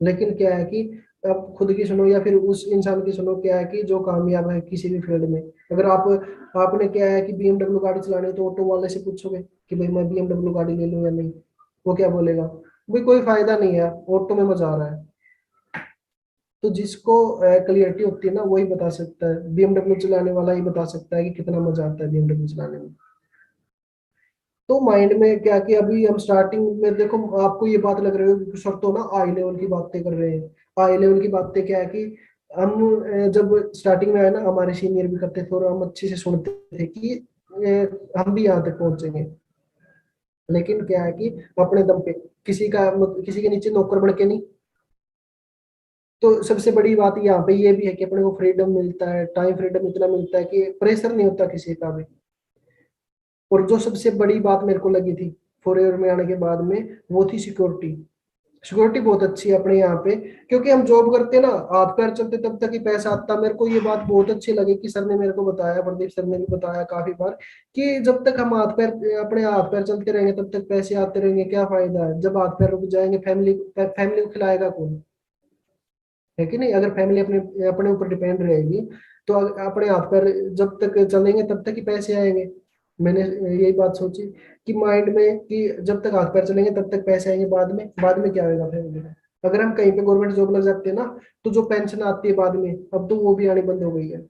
लेकिन क्या है कि आप खुद की सुनो, या फिर उस इंसान की सुनो क्या है कि जो कामयाब है किसी भी फील्ड में। अगर आपने क्या है कि बीएमडब्ल्यू गाड़ी चलानी है, तो ऑटो वाले से पूछोगे कि भाई मैं बीएमडब्ल्यू गाड़ी ले लूं या नहीं, वो क्या बोलेगा, भाई कोई फायदा नहीं है, ऑटो में मजा आ रहा है। तो जिसको क्लियरिटी होती है ना वही बता सकता है, बीएमडब्ल्यू चलाने वाला ही बता सकता है कि कितना मजा आता है बीएमडब्ल्यू चलाने में। तो माइंड में क्या कि अभी हम स्टार्टिंग में देखो, आपको ये बात लग रही है सर तो ना हाई लेवल की बातें कर रहे हैं। हाई लेवल की बातें क्या है कि हम जब स्टार्टिंग में आए ना, हमारे सीनियर भी करते थे और हम अच्छे से सुनते थे कि हम भी यहाँ तक पहुंचेंगे। लेकिन क्या है कि अपने दम पे, किसी के नीचे नौकर बन के नहीं। तो सबसे बड़ी बात यहाँ पे ये भी है कि अपने को फ्रीडम मिलता है, टाइम फ्रीडम इतना मिलता है कि प्रेशर नहीं होता किसी का भी। और जो सबसे बड़ी बात मेरे को लगी थी फॉरएवर में आने के बाद में, वो थी सिक्योरिटी। सिक्योरिटी बहुत अच्छी है अपने यहाँ पे, क्योंकि हम जॉब करते ना, हाथ पैर चलते तब तक ही पैसा आता। मेरे को ये बात बहुत अच्छी लगी कि सर ने मेरे को बताया, प्रदीप सर ने भी बताया काफी बार, कि जब तक हम हाथ पैर, अपने हाथ पैर चलते रहेंगे तब तक पैसे आते रहेंगे। क्या फायदा है जब हाथ पैर रुक जाएंगे, फैमिली को खिलाएगा कौन, है कि नहीं। अगर फैमिली अपने अपने ऊपर डिपेंड रहेगी तो अपने हाथ पैर जब तक चलेंगे तब तक ही पैसे आएंगे। मैंने यही बात सोची कि माइंड में कि जब तक हाथ पैर चलेंगे तब तक पैसे आएंगे, बाद में क्या होगा फैमिली का। अगर हम कहीं पे गवर्नमेंट जॉब लग जाते हैं ना, तो जो पेंशन आती है बाद में, अब तो वो भी आनी बंद हो गई है।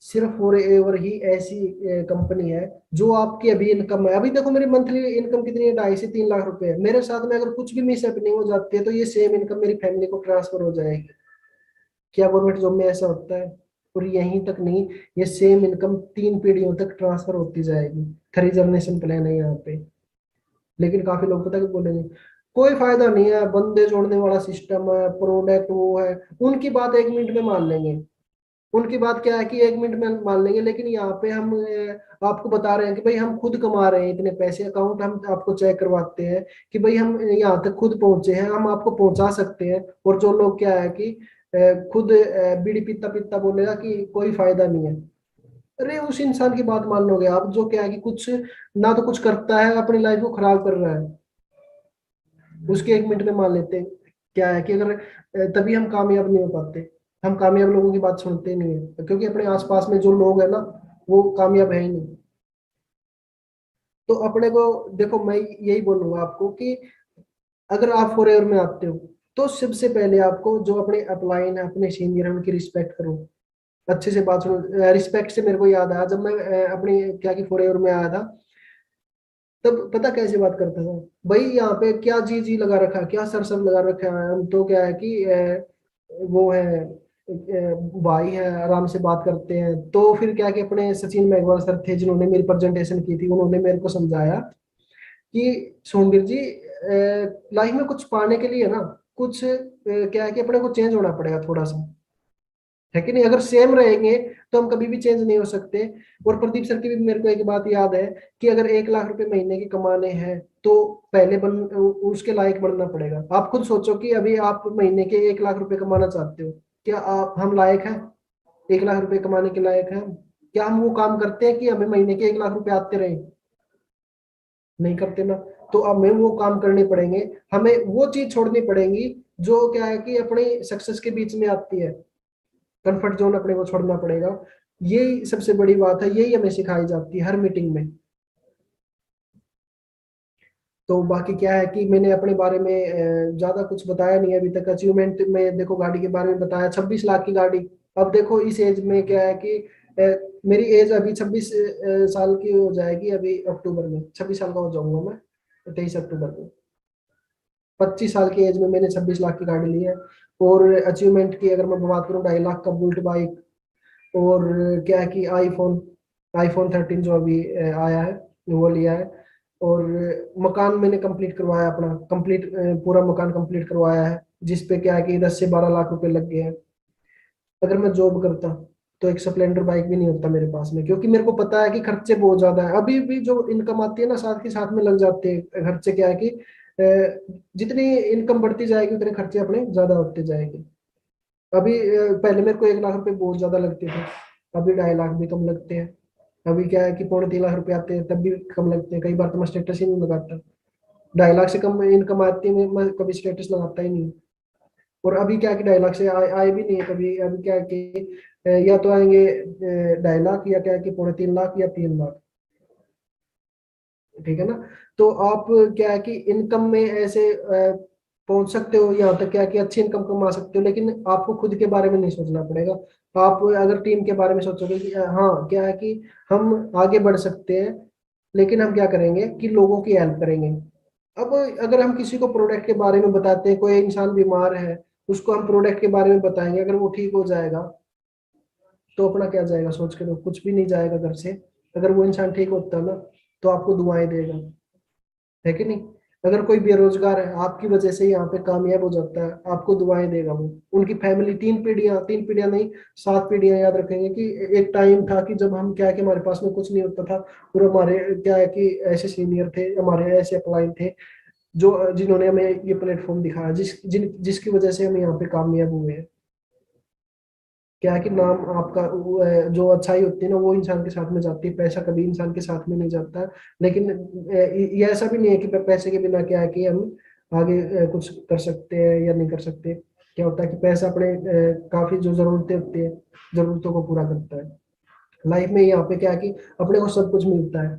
सिर्फ फॉर एवर ही ऐसी कंपनी है जो आपकी अभी इनकम है। अभी देखो मेरी मंथली इनकम कितनी है, 2.5 से 3 लाख रुपए है। मेरे साथ में अगर कुछ भी मिस हैपनिंग हो जाती है तो ये सेम इनकम मेरी फैमिली को ट्रांसफर हो जाएगी। क्या गवर्नमेंट जॉब में ऐसा होता है? और यहीं तक नहीं, ये सेम इनकम 3 पीढ़ियों तक ट्रांसफर होती जाएगी। 3 जनरेशन प्लान है यहाँ पे। लेकिन काफी लोग पता है बोलेंगे कोई फायदा नहीं है, बंदे जोड़ने वाला सिस्टम है, प्रोडक्ट वो है। उनकी बात 1 मिनट में मान लेंगे, उनकी बात क्या है कि 1 मिनट में मान लेंगे। लेकिन यहाँ पे हम आपको बता रहे हैं कि भाई हम खुद कमा रहे हैं इतने पैसे, अकाउंट हम आपको चेक करवाते हैं कि भाई हम यहाँ तक खुद पहुंचे हैं, हम आपको पहुंचा सकते हैं। और जो लोग क्या है कि खुद बीड़ी पीता पीता बोलेगा कि कोई फायदा नहीं है, अरे उस इंसान की बात मान लोगे आप जो क्या है कि कुछ ना तो कुछ करता है, अपनी लाइफ को खराब कर रहा है, उसके 1 मिनट में मान लेते हैं। क्या है कि अगर तभी हम कामयाब नहीं हो पाते। हम कामयाब लोगों की बात सुनते नहीं है, क्योंकि अपने आसपास में जो लोग है ना वो कामयाब है ही नहीं। तो अपने को देखो, मैं यही बोलूंगा आपको कि अगर आप फॉरएवर में आते हो तो सबसे पहले आपको जो अपने अपलाइन है, अपने सीनियर है, उनकी रिस्पेक्ट करो, अच्छे से बात सुनो। रिस्पेक्ट से मेरे को याद आया, जब मैं अपनी क्या कि फॉरएवर में आया था, तब पता कैसे बात करता था, भाई यहाँ पे क्या जी जी लगा रखा है, क्या सर सर लगा रखा है। हम तो क्या है कि वो है भाई है, आराम से बात करते हैं। तो फिर क्या कि अपने सचिन मेघवाल सर थे जिन्होंने मेरी प्रेजेंटेशन की थी, उन्होंने मेरे को समझाया कि सोमवीर जी लाइफ में कुछ पाने के लिए ना कुछ क्या है कि अपने को चेंज होना पड़ेगा थोड़ा सा, है कि नहीं। अगर सेम रहेंगे तो हम कभी भी चेंज नहीं हो सकते। और प्रदीप सर की भी मेरे को एक बात याद है कि अगर 1 लाख रुपए महीने के कमाने हैं तो पहले उसके लायक बनना पड़ेगा। आप खुद सोचो कि अभी आप महीने के 1 लाख रुपए कमाना चाहते हो, क्या हम लायक हैं 1 लाख रुपए कमाने के लायक हैं? क्या हम वो काम करते हैं कि हमें महीने के 1 लाख रुपए आते रहे? नहीं करते ना। तो अब हमें वो काम करने पड़ेंगे, हमें वो चीज छोड़नी पड़ेगी जो क्या है कि अपनी सक्सेस के बीच में आती है। कंफर्ट जोन अपने को छोड़ना पड़ेगा। यही सबसे बड़ी बात है, यही हमें सिखाई जाती है हर मीटिंग में। तो बाकी क्या है कि मैंने अपने बारे में ज्यादा कुछ बताया नहीं अभी तक। अचीवमेंट में देखो गाड़ी के बारे में बताया, 26 लाख की गाड़ी। अब देखो इस एज में क्या है कि मेरी एज अभी 26 साल की हो जाएगी, अभी अक्टूबर में 26 साल का हो जाऊंगा मैं, 23 अक्टूबर में। 25 साल की एज में मैंने 26 लाख की गाड़ी ली है। और अचीवमेंट की अगर मैं बात करूँ, 2.5 लाख का बुलेट बाइक, और क्या है कि आईफोन आईफोन 13 जो अभी आया है वो लिया है। और मकान मैंने कंप्लीट करवाया अपना, कंप्लीट पूरा मकान कंप्लीट करवाया है, जिसपे क्या है कि 10 से 12 लाख रुपए लग गए हैं। अगर मैं जॉब करता तो एक स्प्लेंडर बाइक भी नहीं होता मेरे पास में, क्योंकि मेरे को पता है कि खर्चे बहुत ज्यादा है। अभी भी जो इनकम आती है ना, साथ के साथ में लग जाते हैं खर्चे। क्या है कि जितनी इनकम बढ़ती जाएगी उतने खर्चे अपने ज्यादा होते जाएंगे। अभी पहले मेरे को 1 लाख रुपए बहुत ज्यादा लगते थे, अभी 2.5 लाख भी कम लगते हैं। अभी क्या है कि 2.75 लाख रुपए आते हैं, तब भी कम लगते हैं। कई बार तो मैं स्टेटस ही नहीं लगाता। 2.5 लाख से कम इनकम आती है, मैं कभी स्टेटस लगाता ही नहीं। और अभी क्या है कि 2.5 लाख से आए भी नहीं है कभी। अभी क्या है कि या तो आएंगे 2.5 लाख, या क्या है कि 2.75 लाख या 3 लाख। ठीक है ना। तो आप क्या है कि इनकम में ऐसे पहुंच सकते हो यहाँ तक, क्या है कि अच्छी इनकम कमा सकते हो, लेकिन आपको खुद के बारे में नहीं सोचना पड़ेगा। आप अगर टीम के बारे में सोचोगे कि हाँ क्या है कि हम आगे बढ़ सकते हैं, लेकिन हम क्या करेंगे कि लोगों की हेल्प करेंगे। अब अगर हम किसी को प्रोडक्ट के बारे में बताते हैं, कोई इंसान बीमार है, उसको हम प्रोडक्ट के बारे में बताएंगे, अगर वो ठीक हो जाएगा तो अपना क्या जाएगा सोच के, तो कुछ भी नहीं जाएगा घर से। अगर वो इंसान ठीक होता ना तो आपको दुआएं देगा, है कि नहीं। अगर कोई बेरोजगार है, आपकी वजह से यहाँ पे कामयाब हो जाता है, आपको दुआएं देगा वो। उनकी फैमिली 3 पीढ़ियां नहीं, 7 पीढ़ियां याद रखेंगे कि एक टाइम था कि जब हम क्या है कि हमारे पास में कुछ नहीं होता था, और हमारे क्या है कि ऐसे सीनियर थे, हमारे ऐसे अपलाइन थे जो जिन्होंने हमें ये प्लेटफॉर्म दिखाया, जिसकी वजह से हम यहाँ पे कामयाब हुए हैं। क्या है कि नाम आपका जो अच्छाई होती है ना, वो इंसान के साथ में जाती है, पैसा कभी इंसान के साथ में नहीं जाता है। लेकिन ये ऐसा भी नहीं है कि पैसे के बिना क्या है कि हम आगे कुछ कर सकते हैं या नहीं कर सकते। क्या होता है कि पैसा अपने काफी जो जरूरतें होती है, जरूरतों को पूरा करता है। लाइफ में यहाँ पे क्या है कि अपने को सब कुछ मिलता है,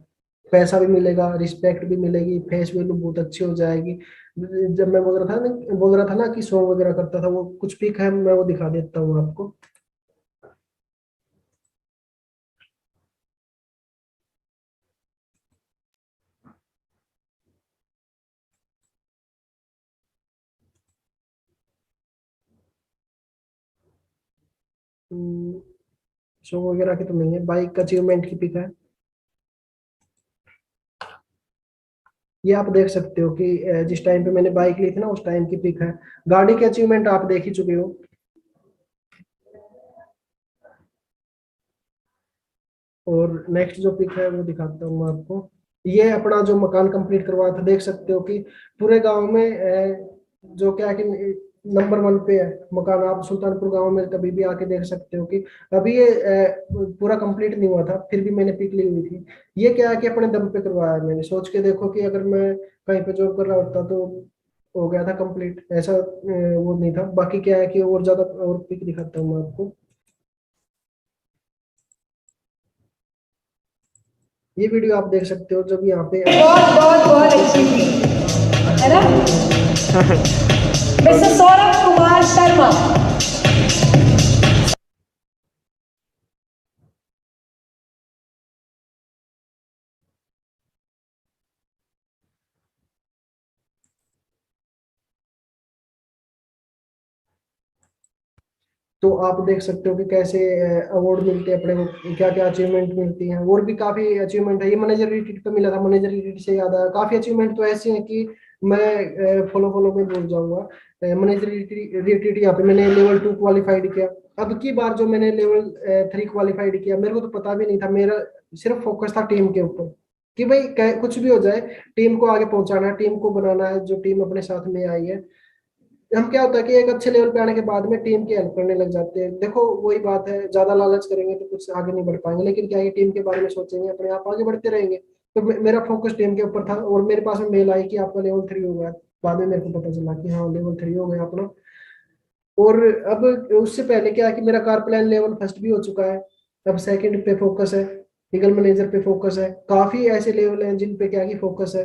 पैसा भी मिलेगा, रिस्पेक्ट भी मिलेगी, फेस वैल्यू बहुत अच्छी हो जाएगी। जब मैं बोल रहा था ना कि सॉन्ग वगैरह करता था, वो कुछ पिक है, मैं वो दिखा देता हूँ आपको। शो वगैरह की तो नहीं है, बाइक अचीवमेंट की पिक है। ये आप देख सकते हो कि जिस टाइम पे मैंने बाइक ली थी ना, उस टाइम की पिक है। गाड़ी की अचीवमेंट आप देख ही चुके हो। और नेक्स्ट जो पिक है वो दिखाता हूँ मैं आपको। ये अपना जो मकान कंप्लीट करवाया था, देख सकते हो कि पूरे गांव में जो क्या है कि नंबर 1 पे है मकान। आप सुल्तानपुर गांव में कभी भी आके देख सकते हो कि अभी ये पूरा कंप्लीट नहीं हुआ था, फिर भी मैंने पिक ली हुई थी। ये क्या है कि अपने दम पे करवाया मैंने, सोच के देखो कि अगर मैं कहीं पे जॉब कर रहा होता तो हो गया था कंप्लीट, ऐसा वो नहीं था। बाकी क्या है कि और ज्यादा और पिक दिखाता हूँ मैं आपको। ये वीडियो आप देख सकते हो जब यहाँ पे बहुत बहुत बहुत अच्छी थी, है ना। मिस्टर सौरभ कुमार शर्मा। तो आप देख सकते हो कि कैसे अवार्ड मिलते हैं अपने को, क्या क्या अचीवमेंट मिलती हैं। और भी काफी अचीवमेंट है। ये मैनेजर रिट्रीट पे मिला था, मैनेजर रिट्रीट से याद आया, काफी अचीवमेंट तो ऐसे हैं कि मैं फॉलो फॉलो में बोल जाऊंगा। मैनेजर रिट्रीट यहाँ पे मैंने लेवल 2 क्वालिफाइड किया। अब की बार जो मैंने लेवल 3 क्वालिफाइड किया, मेरे को तो पता भी नहीं था। मेरा सिर्फ फोकस था टीम के ऊपर, कि भाई कुछ भी हो जाए, टीम को आगे पहुंचाना है, टीम को बनाना है, जो टीम अपने साथ में आई है। हम क्या होता है कि एक अच्छे लेवल पे आने के बाद में टीम की हेल्प करने लग जाते हैं। देखो वही बात है, ज्यादा लालच करेंगे तो कुछ आगे नहीं बढ़ पाएंगे, लेकिन क्या है टीम के बारे में सोचेंगे, अपने आप आगे बढ़ते रहेंगे। तो मेरा फोकस टीम के ऊपर था, और मेरे पास में मेल आई कि आपका लेवल 3 हो गया। बाद में मेरे को पता चला कि हाँ लेवल 3 हो गया अपना। और अब उससे पहले क्या है कि मेरा कार प्लान लेवल फर्स्ट भी हो चुका है। अब सेकंड पे फोकस है, लीगल मैनेजर पे फोकस है। काफी ऐसे लेवल हैं जिन पे क्या है कि फोकस है।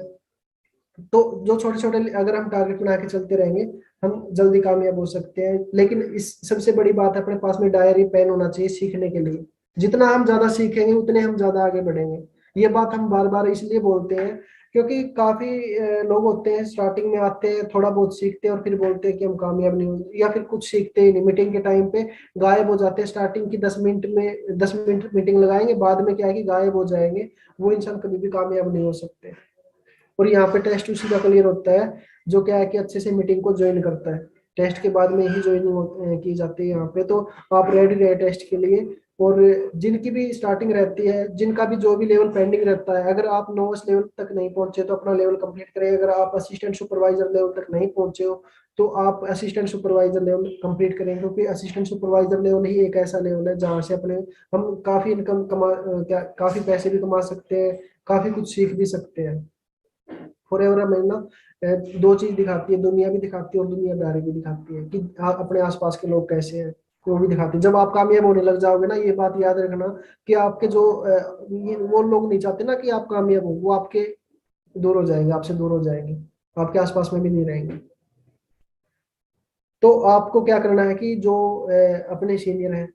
तो जो छोटे छोटे अगर हम टारगेट बना के चलते रहेंगे, हम जल्दी कामयाब हो सकते हैं। लेकिन इस सबसे बड़ी बात है, अपने पास में डायरी पेन होना चाहिए सीखने के लिए। जितना हम ज्यादा सीखेंगे उतने हम ज्यादा आगे बढ़ेंगे। ये बात हम बार बार इसलिए बोलते हैं क्योंकि काफी लोग होते हैं स्टार्टिंग में आते हैं, थोड़ा बहुत सीखते हैं और फिर बोलते हैं कि हम कामयाब नहीं होंगे, या फिर कुछ सीखते ही नहीं, मीटिंग के टाइम पे गायब हो जाते हैं। स्टार्टिंग की 10 मिनट में 10 मिनट मीटिंग लगाएंगे, बाद में क्या है कि गायब हो जाएंगे। वो इंसान कभी भी कामयाब नहीं हो सकते। और यहाँ पे टेस्ट उसी का क्लियर होता है जो क्या है कि अच्छे से मीटिंग को ज्वाइन करता है। टेस्ट के बाद में ही ज्वाइनिंग की जाती है यहाँ पे। तो आप रेडी रहे टेस्ट के लिए। और जिनकी भी स्टार्टिंग रहती है, जिनका भी जो भी लेवल पेंडिंग रहता है, अगर आप नोविस लेवल तक नहीं पहुंचे तो अपना लेवल कंप्लीट करें। अगर आप असिस्टेंट सुपरवाइजर लेवल तक नहीं पहुंचे हो तो आप असिस्टेंट सुपरवाइजर लेवल कंप्लीट करें, क्योंकि असिस्टेंट सुपरवाइजर लेवल ही एक ऐसा लेवल है जहाँ से अपने हम काफी इनकम काफी पैसे भी कमा सकते हैं, काफी कुछ सीख भी सकते हैं। फॉरएवर हमें ना दो चीज दिखाती है, दुनिया भी दिखाती है और दुनियादारी भी दिखाती है कि आप अपने आसपास के लोग कैसे हैं, वो भी दिखाती है। जब आप कामयाब होने लग जाओगे ना, ये बात याद रखना कि आपके जो वो लोग नहीं चाहते ना कि आप कामयाब हो, वो आपके दूर हो जाएंगे, आपसे दूर हो जाएंगे, आपके आसपास में भी नहीं रहेंगे। तो आपको क्या करना है कि जो अपने सीनियर हैं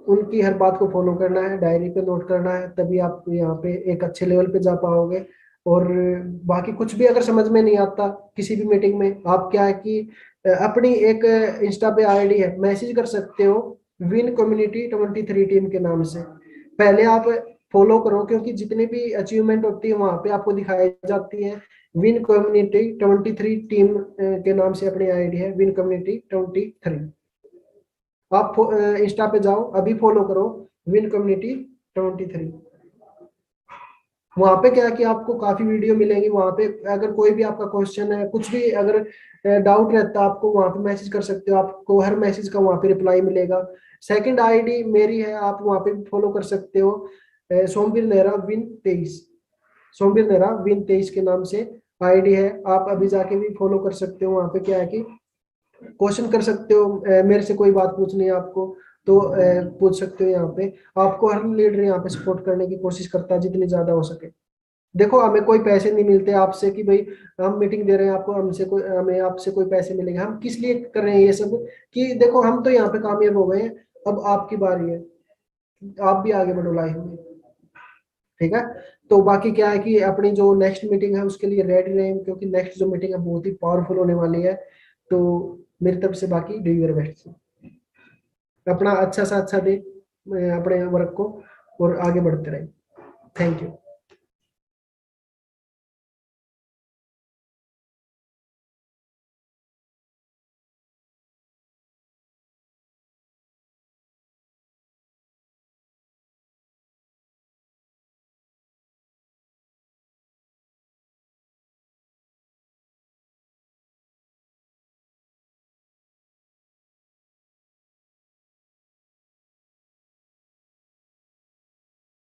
उनकी हर बात को फॉलो करना है, डायरी पे नोट करना है, तभी आप यहाँ पे एक अच्छे लेवल पे जा पाओगे। और बाकी कुछ भी अगर समझ में नहीं आता किसी भी मीटिंग में, आप क्या है कि अपनी एक इंस्टा पे आईडी है, मैसेज कर सकते हो विन कम्युनिटी 23 टीम के नाम से। पहले आप फॉलो करो, क्योंकि जितनी भी अचीवमेंट होती है वहां पे आपको दिखाई जाती है। विन कम्युनिटी 23 टीम के नाम से अपनी आईडी है, विन कम्युनिटी 23। आप इंस्टा पे जाओ, अभी फॉलो करो विन कम्युनिटी 23। वहां पे क्या है कि आपको काफी वीडियो मिलेंगी। वहां पे अगर कोई भी आपका क्वेश्चन है, कुछ भी अगर डाउट रहता है, आपको वहां पे मैसेज कर सकते हो, आपको हर मैसेज का वहां पे रिप्लाई मिलेगा। सेकंड आईडी मेरी है, आप वहां पे फॉलो कर सकते हो, सोमवीर नेहरा विन 23। सोमवीर नेहरा विन 23 के नाम से आईडी है, आप अभी जाके भी फॉलो कर सकते हो। वहां पे क्या है कि क्वेश्चन कर सकते हो, मेरे से कोई बात पूछनी है आपको तो पूछ सकते हो। यहाँ पे आपको हर लीडर यहाँ पे सपोर्ट करने की कोशिश करता है जितनी ज्यादा हो सके। देखो, हमें कोई पैसे नहीं मिलते आपसे कि भाई हम मीटिंग दे रहे हैं आपको, हमें आपसे कोई पैसे मिलेंगे। हम किस लिए कर रहे हैं ये सब कि देखो हम तो यहाँ पे कामयाब हो गए हैं, अब आपकी बारी है, आप भी आगे बढ़ो लाइफ में। ठीक है। तो बाकी क्या है कि अपनी जो नेक्स्ट मीटिंग है उसके लिए रेडी रहें, क्योंकि नेक्स्ट जो मीटिंग है बहुत ही पावरफुल होने वाली है। तो मेरी तरफ से बाकी डू योर बेस्ट, अपना अच्छा सा अच्छा दे अपने वर्क को और आगे बढ़ते रहे। Thank you.